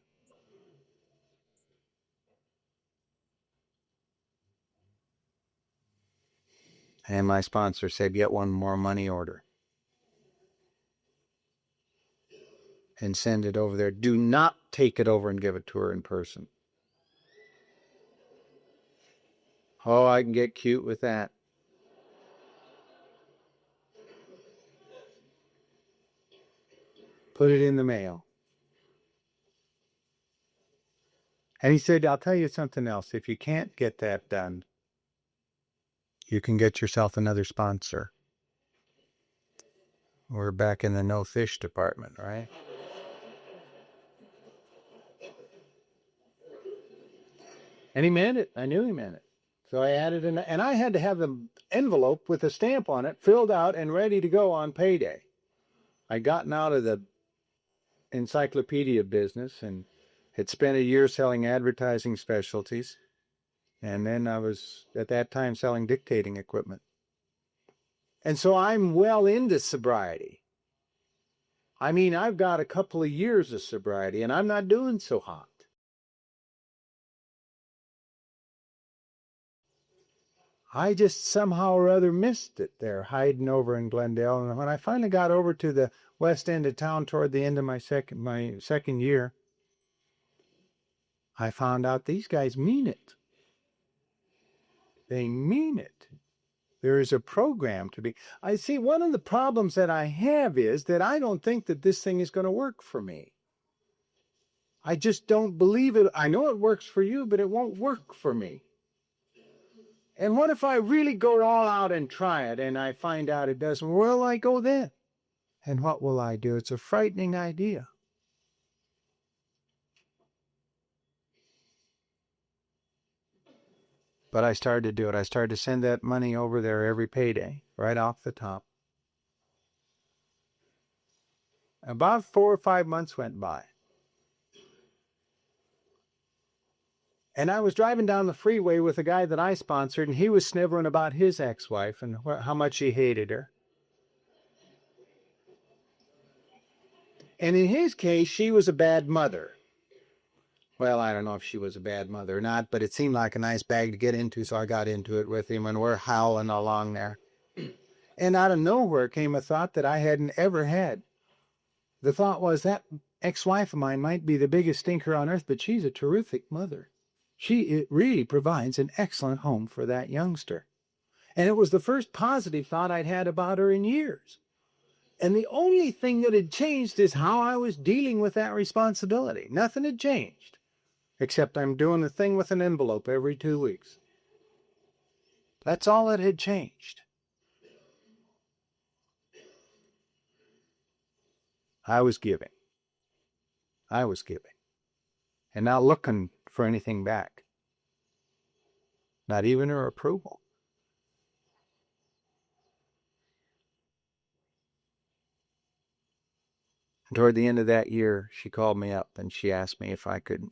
And my sponsor said, get one more money order and send it over there. Do not take it over and give it to her in person. Oh, I can get cute with that. Put it in the mail. And he said, I'll tell you something else. If you can't get that done, you can get yourself another sponsor. We're back in the no fish department, right? And he meant it. I knew he meant it. So I added in, and I had to have the envelope with a stamp on it filled out and ready to go on payday. I'd gotten out of the encyclopedia business and had spent a year selling advertising specialties. And then I was at that time selling dictating equipment. And so I'm well into sobriety. I mean, I've got a couple of years of sobriety and I'm not doing so hot. I just somehow or other missed it there, hiding over in Glendale. And when I finally got over to the west end of town toward the end of my second year, I found out these guys mean it. They mean it. There is a program to be. I see one of the problems that I have is that I don't think that this thing is going to work for me. I just don't believe it. I know it works for you, but it won't work for me. And what if I really go all out and try it and I find out it doesn't? Where will I go then? And what will I do? It's a frightening idea. But I started to do it. I started to send that money over there every payday, right off the top. About 4 or 5 months went by. And I was driving down the freeway with a guy that I sponsored, and he was sniveling about his ex-wife and how much he hated her. And in his case, she was a bad mother. Well, I don't know if she was a bad mother or not, but it seemed like a nice bag to get into, so I got into it with him, and we're howling along there. And out of nowhere came a thought that I hadn't ever had. The thought was that ex-wife of mine might be the biggest stinker on earth, but she's a terrific mother. She really provides an excellent home for that youngster. And it was the first positive thought I'd had about her in years. And the only thing that had changed is how I was dealing with that responsibility. Nothing had changed, except I'm doing the thing with an envelope every 2 weeks. That's all that had changed. I was giving. I was giving. And not looking for anything back. Not even her approval. And toward the end of that year, she called me up and she asked me if I could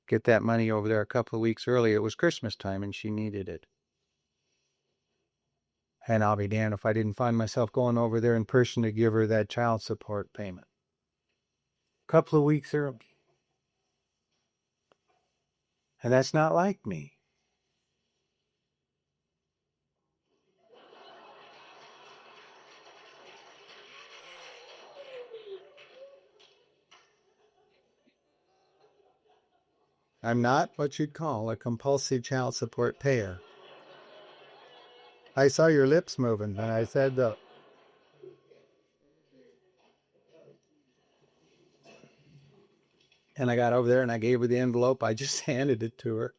get that money over there a couple of weeks early. It was Christmas time and she needed it. And I'll be damned if I didn't find myself going over there in person to give her that child support payment. A couple of weeks early. And that's not like me. I'm not what you'd call a compulsive child support payer. I saw your lips moving, and I said, and I got over there and I gave her the envelope. I just handed it to her.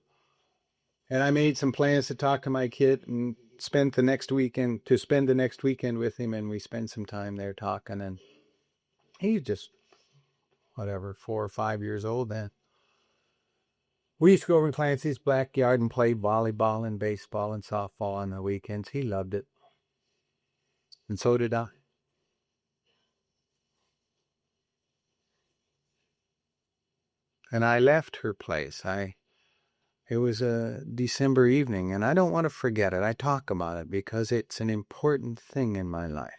And I made some plans to talk to my kid and spend the next weekend with him. And we spent some time there talking. And he's just, 4 or 5 years old then. We used to go over to Clancy's backyard and play volleyball and baseball and softball on the weekends. He loved it. And so did I. And I left her place. It was a December evening, and I don't want to forget it. I talk about it because it's an important thing in my life.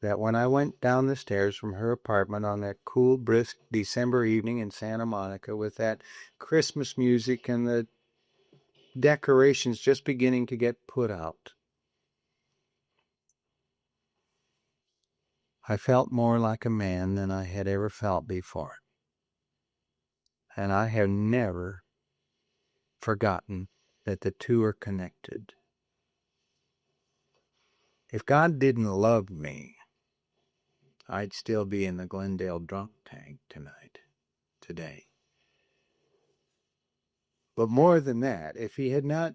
That when I went down the stairs from her apartment on that cool, brisk December evening in Santa Monica with that Christmas music and the decorations just beginning to get put out, I felt more like a man than I had ever felt before. And I have never forgotten that the two are connected. If God didn't love me, I'd still be in the Glendale drunk tank today. But more than that, if he had not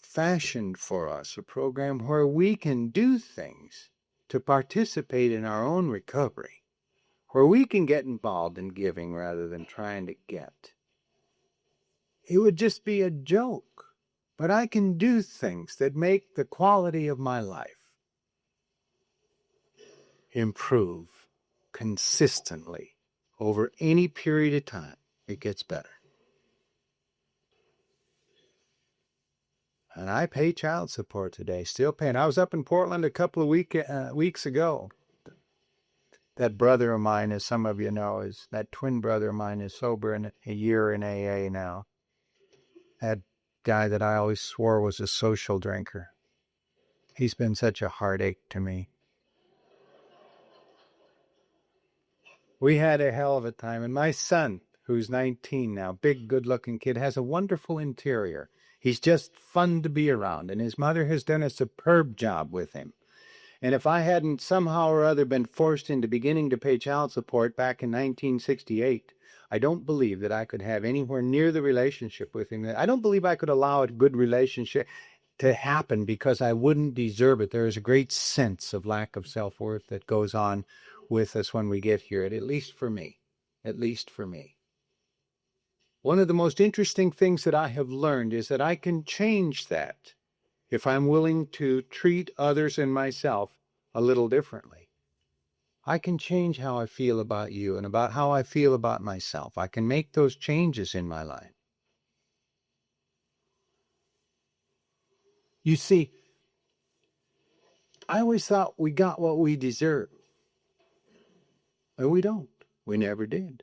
fashioned for us a program where we can do things to participate in our own recovery, where we can get involved in giving rather than trying to get, it would just be a joke. But I can do things that make the quality of my life improve consistently over any period of time. It gets better. And I pay child support today, still paying. I was up in Portland a couple of weeks ago. That brother of mine, as some of you know, that twin brother of mine is sober in a year in AA now. That guy that I always swore was a social drinker. He's been such a heartache to me. We had a hell of a time. And my son, who's 19 now, big, good-looking kid, has a wonderful interior. He's just fun to be around. And his mother has done a superb job with him. And if I hadn't somehow or other been forced into beginning to pay child support back in 1968, I don't believe that I could have anywhere near the relationship with him. I don't believe I could allow a good relationship to happen because I wouldn't deserve it. There is a great sense of lack of self-worth that goes on with us when we get here, at least for me. At least for me. One of the most interesting things that I have learned is that I can change that if I'm willing to treat others and myself a little differently. I can change how I feel about you and about how I feel about myself. I can make those changes in my life. You see, I always thought we got what we deserve. And we don't. We never did.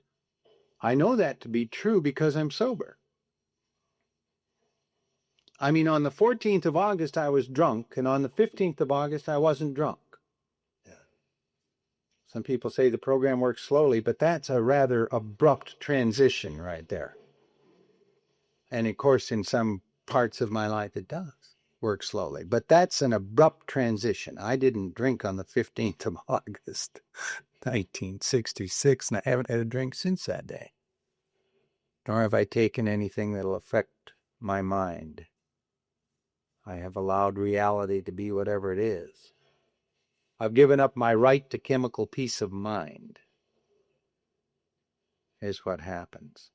I know that to be true because I'm sober. I mean, on the 14th of August, I was drunk, and on the 15th of August, I wasn't drunk. Yeah. Some people say the program works slowly, but that's a rather abrupt transition right there. And of course, in some parts of my life, it does work slowly. But that's an abrupt transition. I didn't drink on the 15th of August, 1966, and I haven't had a drink since that day. Nor have I taken anything that'll affect my mind. I have allowed reality to be whatever it is. I've given up my right to chemical peace of mind, is what happens.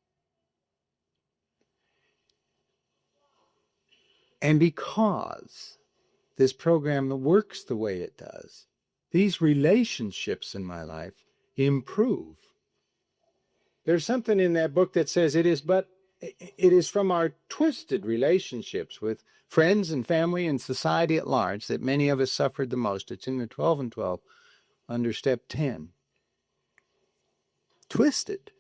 And because this program works the way it does, these relationships in my life improve. There's something in that book that says it is from our twisted relationships with friends and family and society at large that many of us suffered the most. It's in the 12 and 12 under step 10. Twisted.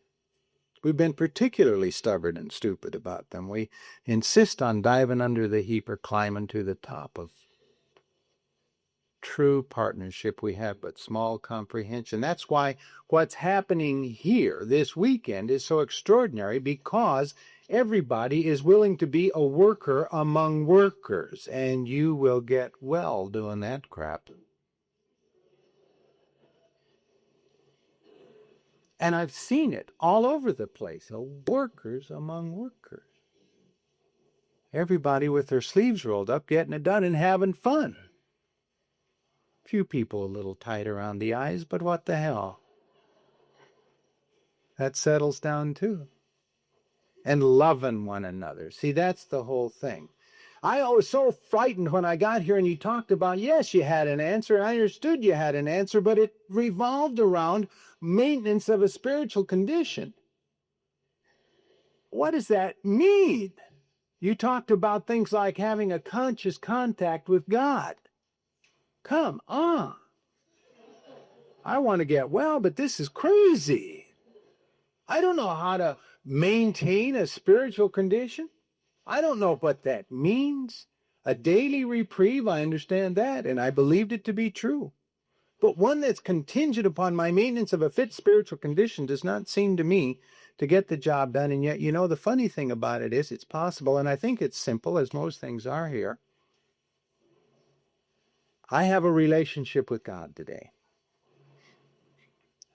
We've been particularly stubborn and stupid about them. We insist on diving under the heap or climbing to the top of true partnership. We have but small comprehension. That's why what's happening here this weekend is so extraordinary, because everybody is willing to be a worker among workers, and you will get well doing that crap. And I've seen it all over the place. Workers among workers. Everybody with their sleeves rolled up, getting it done and having fun. Few people a little tight around the eyes, but what the hell? That settles down too. And loving one another. See, that's the whole thing. I was so frightened when I got here and you talked about, yes, you had an answer. I understood you had an answer, but it revolved around maintenance of a spiritual condition. What does that mean? You talked about things like having a conscious contact with God. Come on. I want to get well, but this is crazy. I don't know how to maintain a spiritual condition. I don't know what that means. A daily reprieve, I understand that, and I believed it to be true. But one that's contingent upon my maintenance of a fit spiritual condition does not seem to me to get the job done. And yet, you know, the funny thing about it is it's possible, and I think it's simple, as most things are here. I have a relationship with God today.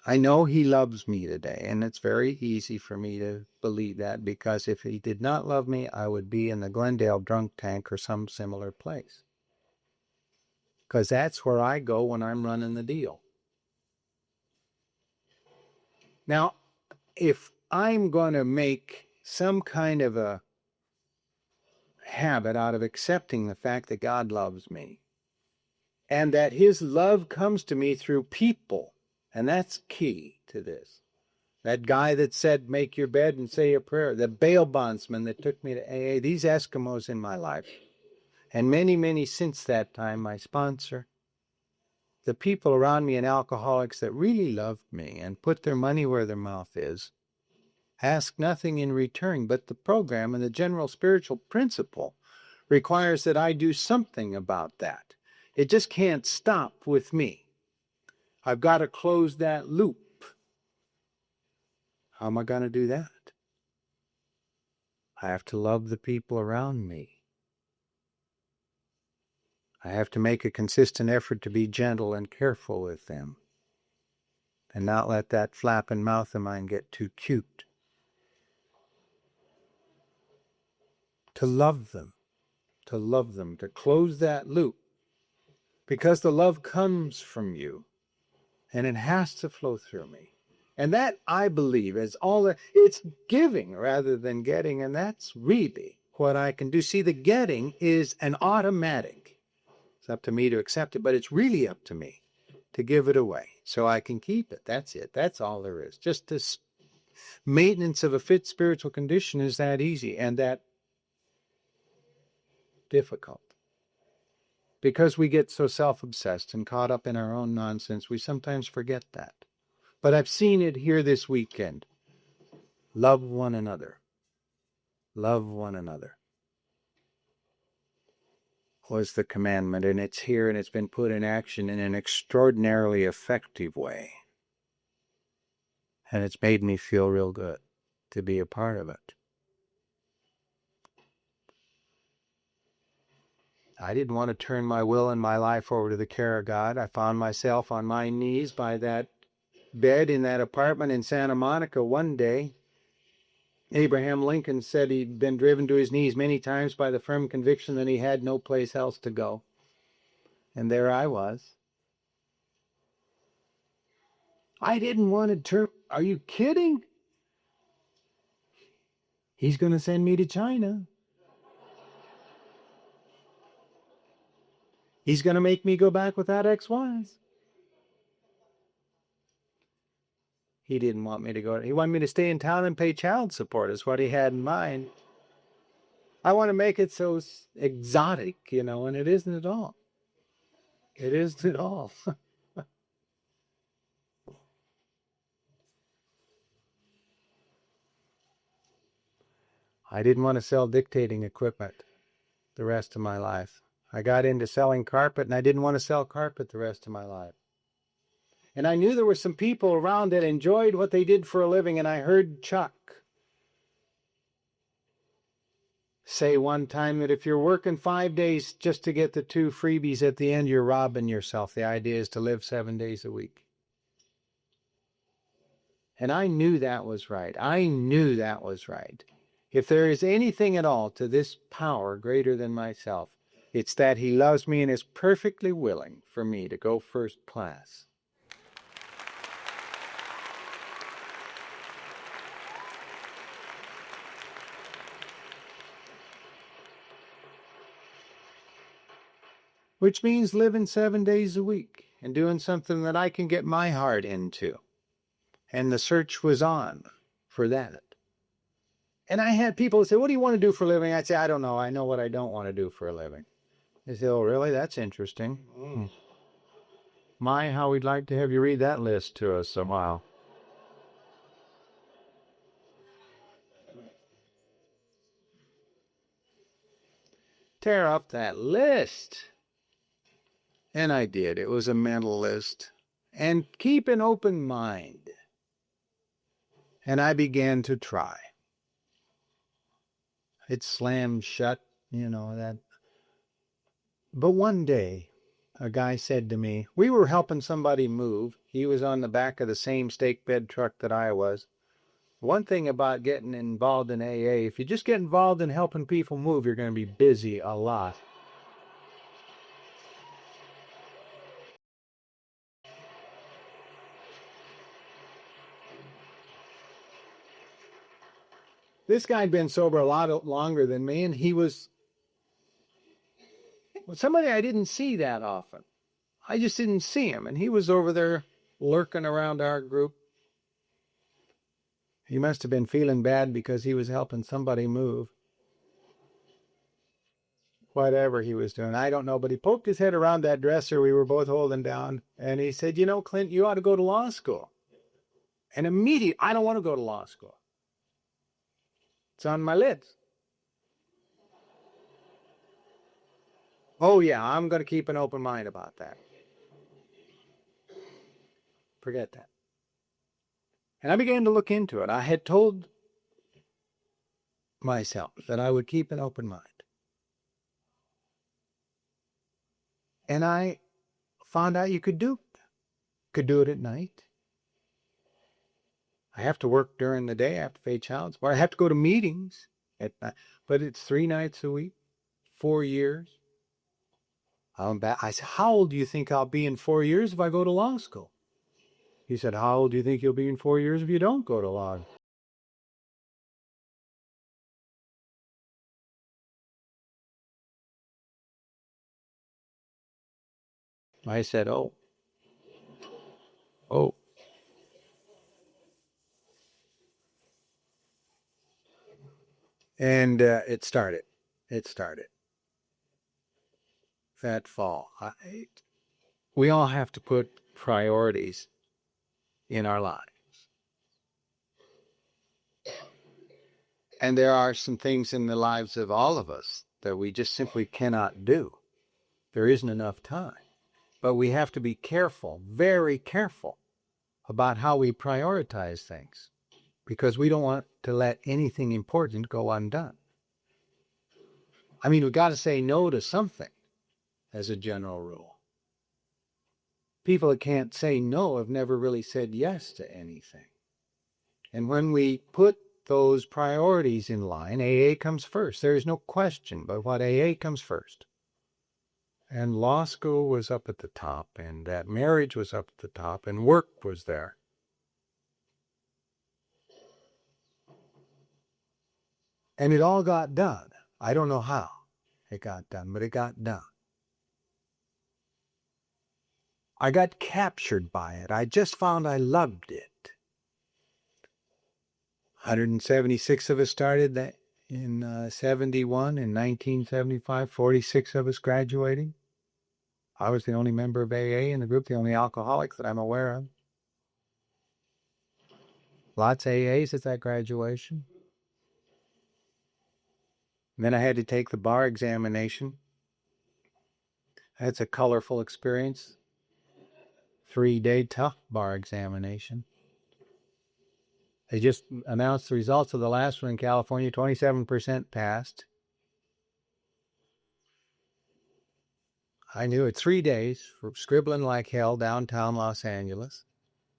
I know he loves me today, and it's very easy for me to believe that, because if he did not love me, I would be in the Glendale drunk tank or some similar place. Because that's where I go when I'm running the deal. Now, if I'm going to make some kind of a habit out of accepting the fact that God loves me and that his love comes to me through people. And that's key to this. That guy that said, make your bed and say a prayer, the bail bondsman that took me to AA, these Eskimos in my life, and many, many since that time, my sponsor, the people around me and alcoholics that really loved me and put their money where their mouth is, ask nothing in return. But the program and the general spiritual principle requires that I do something about that. It just can't stop with me. I've got to close that loop. How am I going to do that? I have to love the people around me. I have to make a consistent effort to be gentle and careful with them and not let that flapping mouth of mine get too cute. To love them, to close that loop, because the love comes from you and it has to flow through me. And that, I believe, is it's giving rather than getting, and that's really what I can do. See, the getting is an automatic. It's up to me to accept it, but it's really up to me to give it away so I can keep it. That's it. That's all there is. Just this maintenance of a fit spiritual condition is that easy and that difficult. Because we get so self-obsessed and caught up in our own nonsense, we sometimes forget that. But I've seen it here this weekend. Love one another. Love one another was the commandment, and it's here and it's been put in action in an extraordinarily effective way. And it's made me feel real good to be a part of it. I didn't want to turn my will and my life over to the care of God. I found myself on my knees by that bed in that apartment in Santa Monica one day. Abraham Lincoln said he'd been driven to his knees many times by the firm conviction that he had no place else to go. And there I was. I didn't want to turn. Are you kidding? He's going to send me to China. He's going to make me go back without ex-wives. He didn't want me to go. He wanted me to stay in town and pay child support is what he had in mind. I want to make it so exotic, and it isn't at all. It isn't at all. I didn't want to sell dictating equipment the rest of my life. I got into selling carpet, and I didn't want to sell carpet the rest of my life. And I knew there were some people around that enjoyed what they did for a living, and I heard Chuck say one time that if you're working 5 days just to get the 2 freebies at the end, you're robbing yourself. The idea is to live 7 days a week. And I knew that was right. I knew that was right. If there is anything at all to this power greater than myself, it's that he loves me and is perfectly willing for me to go first class. Which means living 7 days a week and doing something that I can get my heart into. And the search was on for that. And I had people say, what do you want to do for a living? I'd say, I don't know. I know what I don't want to do for a living. They say, oh, really? That's interesting. My, how we'd like to have you read that list to us somehow. Tear up that list. And I did. It was a mental list. And keep an open mind. And I began to try. It slammed shut, that. But one day, a guy said to me, we were helping somebody move. He was on the back of the same stake bed truck that I was. One thing about getting involved in AA, if you just get involved in helping people move, you're going to be busy a lot. This guy had been sober a lot longer than me, and he was somebody I didn't see that often. I just didn't see him, and he was over there lurking around our group. He must have been feeling bad because he was helping somebody move. Whatever he was doing, I don't know, but he poked his head around that dresser we were both holding down, and he said, Clint, you ought to go to law school. And immediately, I don't want to go to law school. It's on my list. Oh, yeah, I'm going to keep an open mind about that. Forget that. And I began to look into it. I had told myself that I would keep an open mind. And I found out you could do it at night. I have to work during the day. I have to pay child support. I have to go to meetings at night. But it's 3 nights a week, 4 years. I'm back. I said, how old do you think I'll be in 4 years if I go to law school? He said, how old do you think you'll be in 4 years if you don't go to law school? I said, oh. And it started. That fall. We all have to put priorities in our lives. And there are some things in the lives of all of us that we just simply cannot do. There isn't enough time. But we have to be careful, very careful, about how we prioritize things, because we don't want to let anything important go undone. I mean, we've got to say no to something as a general rule. People that can't say no have never really said yes to anything. And when we put those priorities in line, AA comes first. There is no question but what AA comes first. And law school was up at the top, and that marriage was up at the top, and work was there. And it all got done. I don't know how it got done, but it got done. I got captured by it. I just found I loved it. 176 of us started that in 71. In 1975, 46 of us graduating. I was the only member of AA in the group, the only alcoholic that I'm aware of. Lots of AAs at that graduation. And then I had to take the bar examination. That's a colorful experience. 3-day tough bar examination. They just announced the results of the last one in California. 27% passed. I knew it. 3 days for scribbling like hell downtown Los Angeles.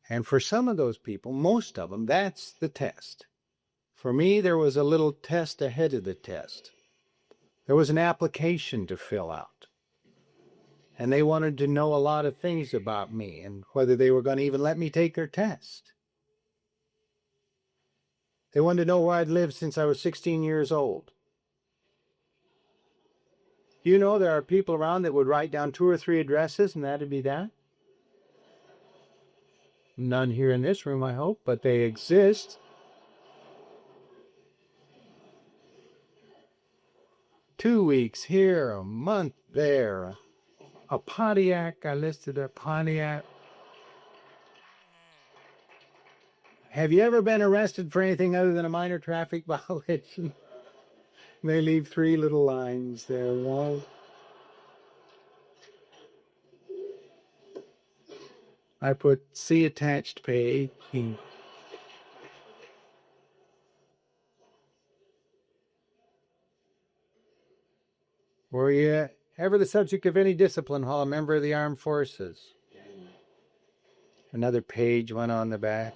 And for some of those people, most of them, that's the test. For me, there was a little test ahead of the test. There was an application to fill out. And they wanted to know a lot of things about me and whether they were going to even let me take their test. They wanted to know where I'd lived since I was 16 years old. You know, there are people around that would write down 2 or 3 addresses and that'd be that. None here in this room, I hope, but they exist. Two weeks here, a month there. A Pontiac, I listed a Pontiac. Have you ever been arrested for anything other than a minor traffic violation? They leave 3 little lines there. One. I put see attached page. Were you ever the subject of any discipline while a member of the armed forces? Another page went on the back.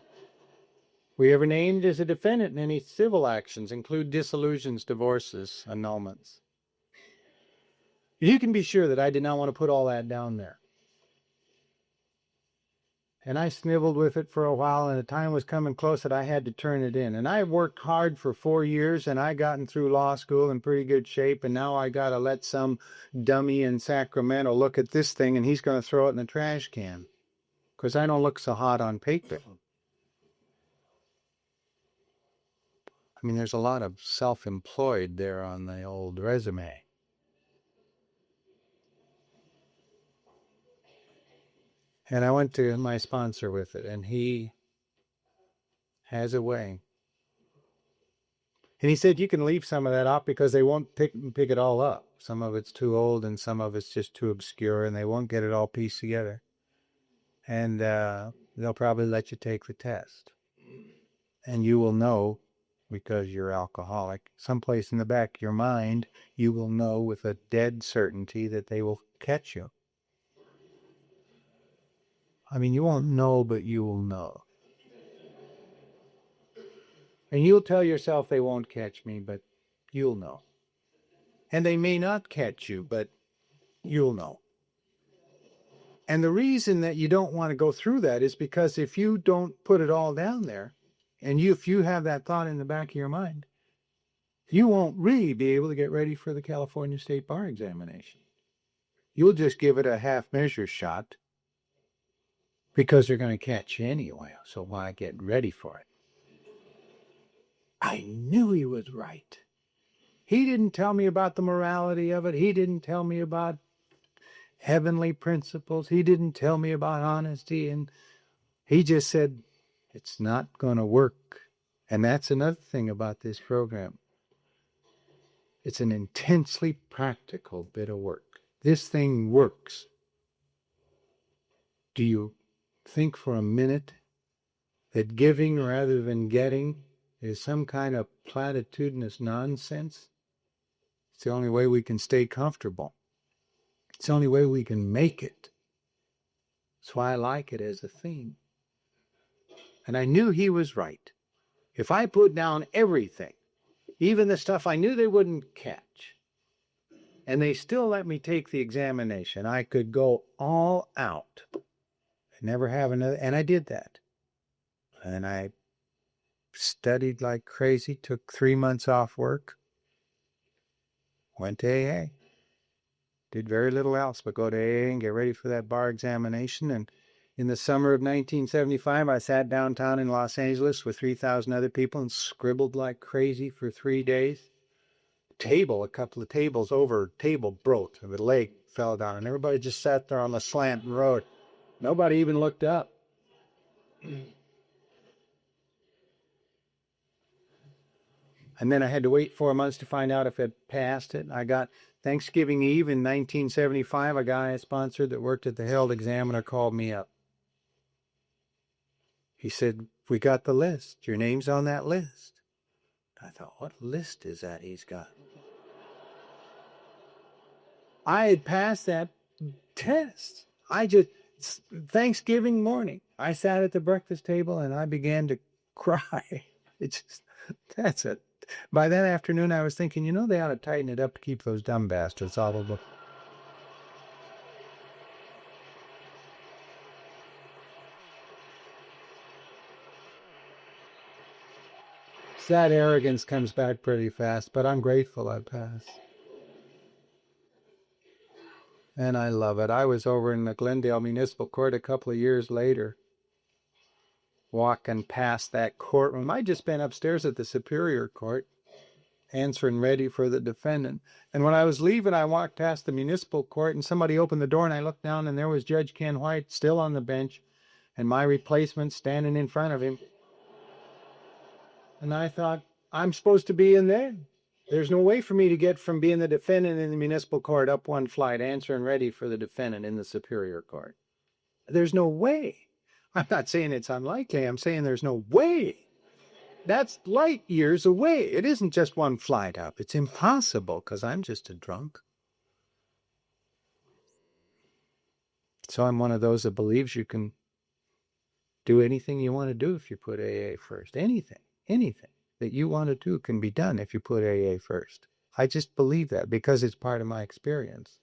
Were you ever named as a defendant in any civil actions, include dissolutions, divorces, annulments? You can be sure that I did not want to put all that down there. And I snivelled with it for a while, and the time was coming close that I had to turn it in. And I worked hard for 4 years, and I gotten through law school in pretty good shape, and now I got to let some dummy in Sacramento look at this thing, and he's going to throw it in the trash can because I don't look so hot on paper. I mean, there's a lot of self-employed there on the old resume. And I went to my sponsor with it, and he has a way. And he said you can leave some of that off because they won't pick it all up. Some of it's too old and some of it's just too obscure, and they won't get it all pieced together. And they'll probably let you take the test. And you will know, because you're alcoholic, someplace in the back of your mind, you will know with a dead certainty that they will catch you. I mean, you won't know, but you will know. And you'll tell yourself they won't catch me, but you'll know. And they may not catch you, but you'll know. And the reason that you don't want to go through that is because if you don't put it all down there, and if you have that thought in the back of your mind, you won't really be able to get ready for the California State Bar examination. You'll just give it a half measure shot because they're going to catch you anyway. So why get ready for it? I knew he was right. He didn't tell me about the morality of it. He didn't tell me about heavenly principles. He didn't tell me about honesty. And he just said, it's not going to work. And that's another thing about this program. It's an intensely practical bit of work. This thing works. Do you think for a minute that giving rather than getting is some kind of platitudinous nonsense? It's the only way we can stay comfortable. It's the only way we can make it. That's why I like it as a theme. And I knew he was right. If I put down everything, even the stuff I knew they wouldn't catch, and they still let me take the examination, I could go all out and never have another. And I did that. And I studied like crazy, took 3 months off work, went to AA. Did very little else but go to AA and get ready for that bar examination. And in the summer of 1975, I sat downtown in Los Angeles with 3,000 other people and scribbled like crazy for 3 days. A couple of tables over, table broke, and the leg fell down, and everybody just sat there on the slant and wrote. Nobody even looked up. And then I had to wait 4 months to find out if it passed it. I got Thanksgiving Eve in 1975, a guy I sponsored that worked at the Herald Examiner called me up. He said, we got the list. Your name's on that list. I thought, what list is that he's got? I had passed that test. Thanksgiving morning, I sat at the breakfast table and I began to cry. By that afternoon, I was thinking, they ought to tighten it up to keep those dumb bastards out of the. That arrogance comes back pretty fast, but I'm grateful I passed. And I love it. I was over in the Glendale Municipal Court a couple of years later, walking past that courtroom. I'd just been upstairs at the Superior Court, answering ready for the defendant. And when I was leaving, I walked past the municipal court and somebody opened the door and I looked down and there was Judge Ken White still on the bench and my replacement standing in front of him. And I thought, I'm supposed to be in there. There's no way for me to get from being the defendant in the municipal court up one flight, answering ready for the defendant in the Superior Court. There's no way. I'm not saying it's unlikely. I'm saying there's no way. That's light years away. It isn't just one flight up. It's impossible because I'm just a drunk. So I'm one of those that believes you can do anything you want to do if you put AA first. Anything that you want to do can be done if you put AA first. I just believe that because it's part of my experience.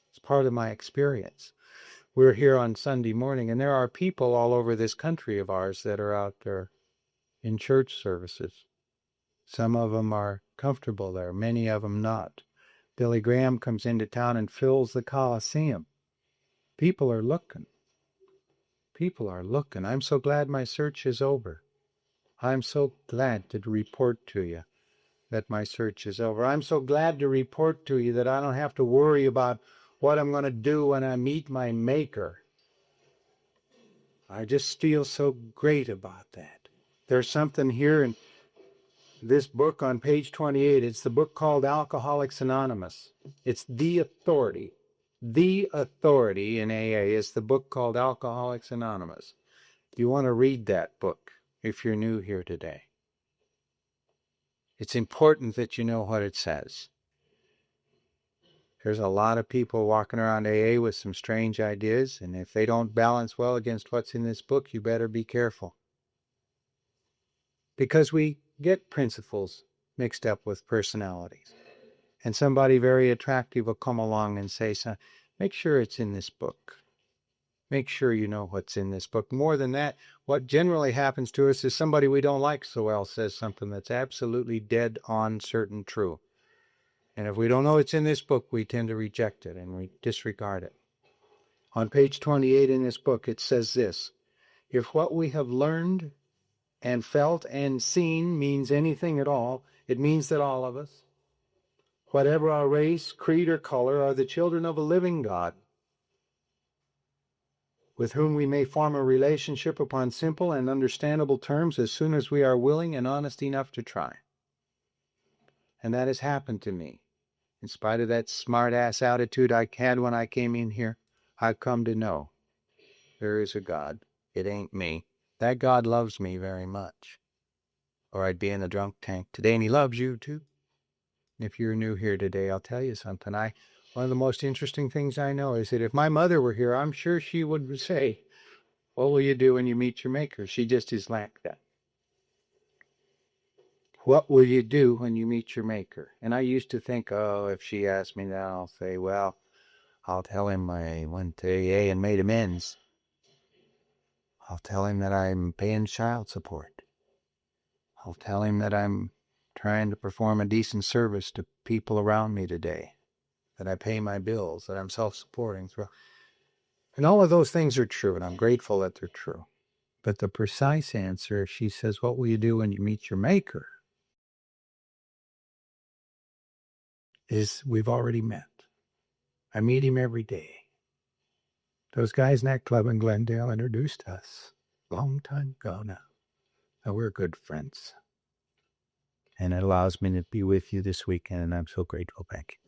It's part of my experience. we're here on Sunday morning, and there are people all over this country of ours that are out there in church services. Some of them are comfortable there, many of them not. Billy Graham comes into town and fills the Coliseum. People are looking. People are looking. I'm so glad my search is over. I'm so glad to report to you that my search is over. I'm so glad to report to you that I don't have to worry about what I'm going to do when I meet my Maker. I just feel so great about that. There's something here in this book on page 28. It's the book called Alcoholics Anonymous. It's the authority. The authority in AA is the book called Alcoholics Anonymous. You want to read that book if you're new here today. It's important that you know what it says. There's a lot of people walking around AA with some strange ideas, and if they don't balance well against what's in this book, you better be careful. Because we get principles mixed up with personalities. And somebody very attractive will come along and say, so, make sure it's in this book. Make sure you know what's in this book. More than that, what generally happens to us is somebody we don't like so well says something that's absolutely dead on certain true. And if we don't know it's in this book, we tend to reject it and we disregard it. On page 28 in this book, it says this: if what we have learned and felt and seen means anything at all, it means that all of us, whatever our race, creed, or color, are the children of a living God, with whom we may form a relationship upon simple and understandable terms as soon as we are willing and honest enough to try. And that has happened to me. In spite of that smart-ass attitude I had when I came in here, I've come to know there is a God. It ain't me. That God loves me very much, or I'd be in a drunk tank today, and he loves you too. If you're new here today, I'll tell you something. One of the most interesting things I know is that if my mother were here, I'm sure she would say, what will you do when you meet your Maker? She just is like that. What will you do when you meet your Maker? And I used to think, oh, if she asked me that, I'll say, well, I'll tell him I went to AA and made amends. I'll tell him that I'm paying child support. I'll tell him that I'm trying to perform a decent service to people around me today, that I pay my bills, that I'm self-supporting. And all of those things are true, and I'm grateful that they're true. But the precise answer, if she says, what will you do when you meet your Maker, is we've already met. I meet him every day. Those guys in that club in Glendale introduced us a long time ago now. And we're good friends. And it allows me to be with you this weekend, and I'm so grateful. Thank you.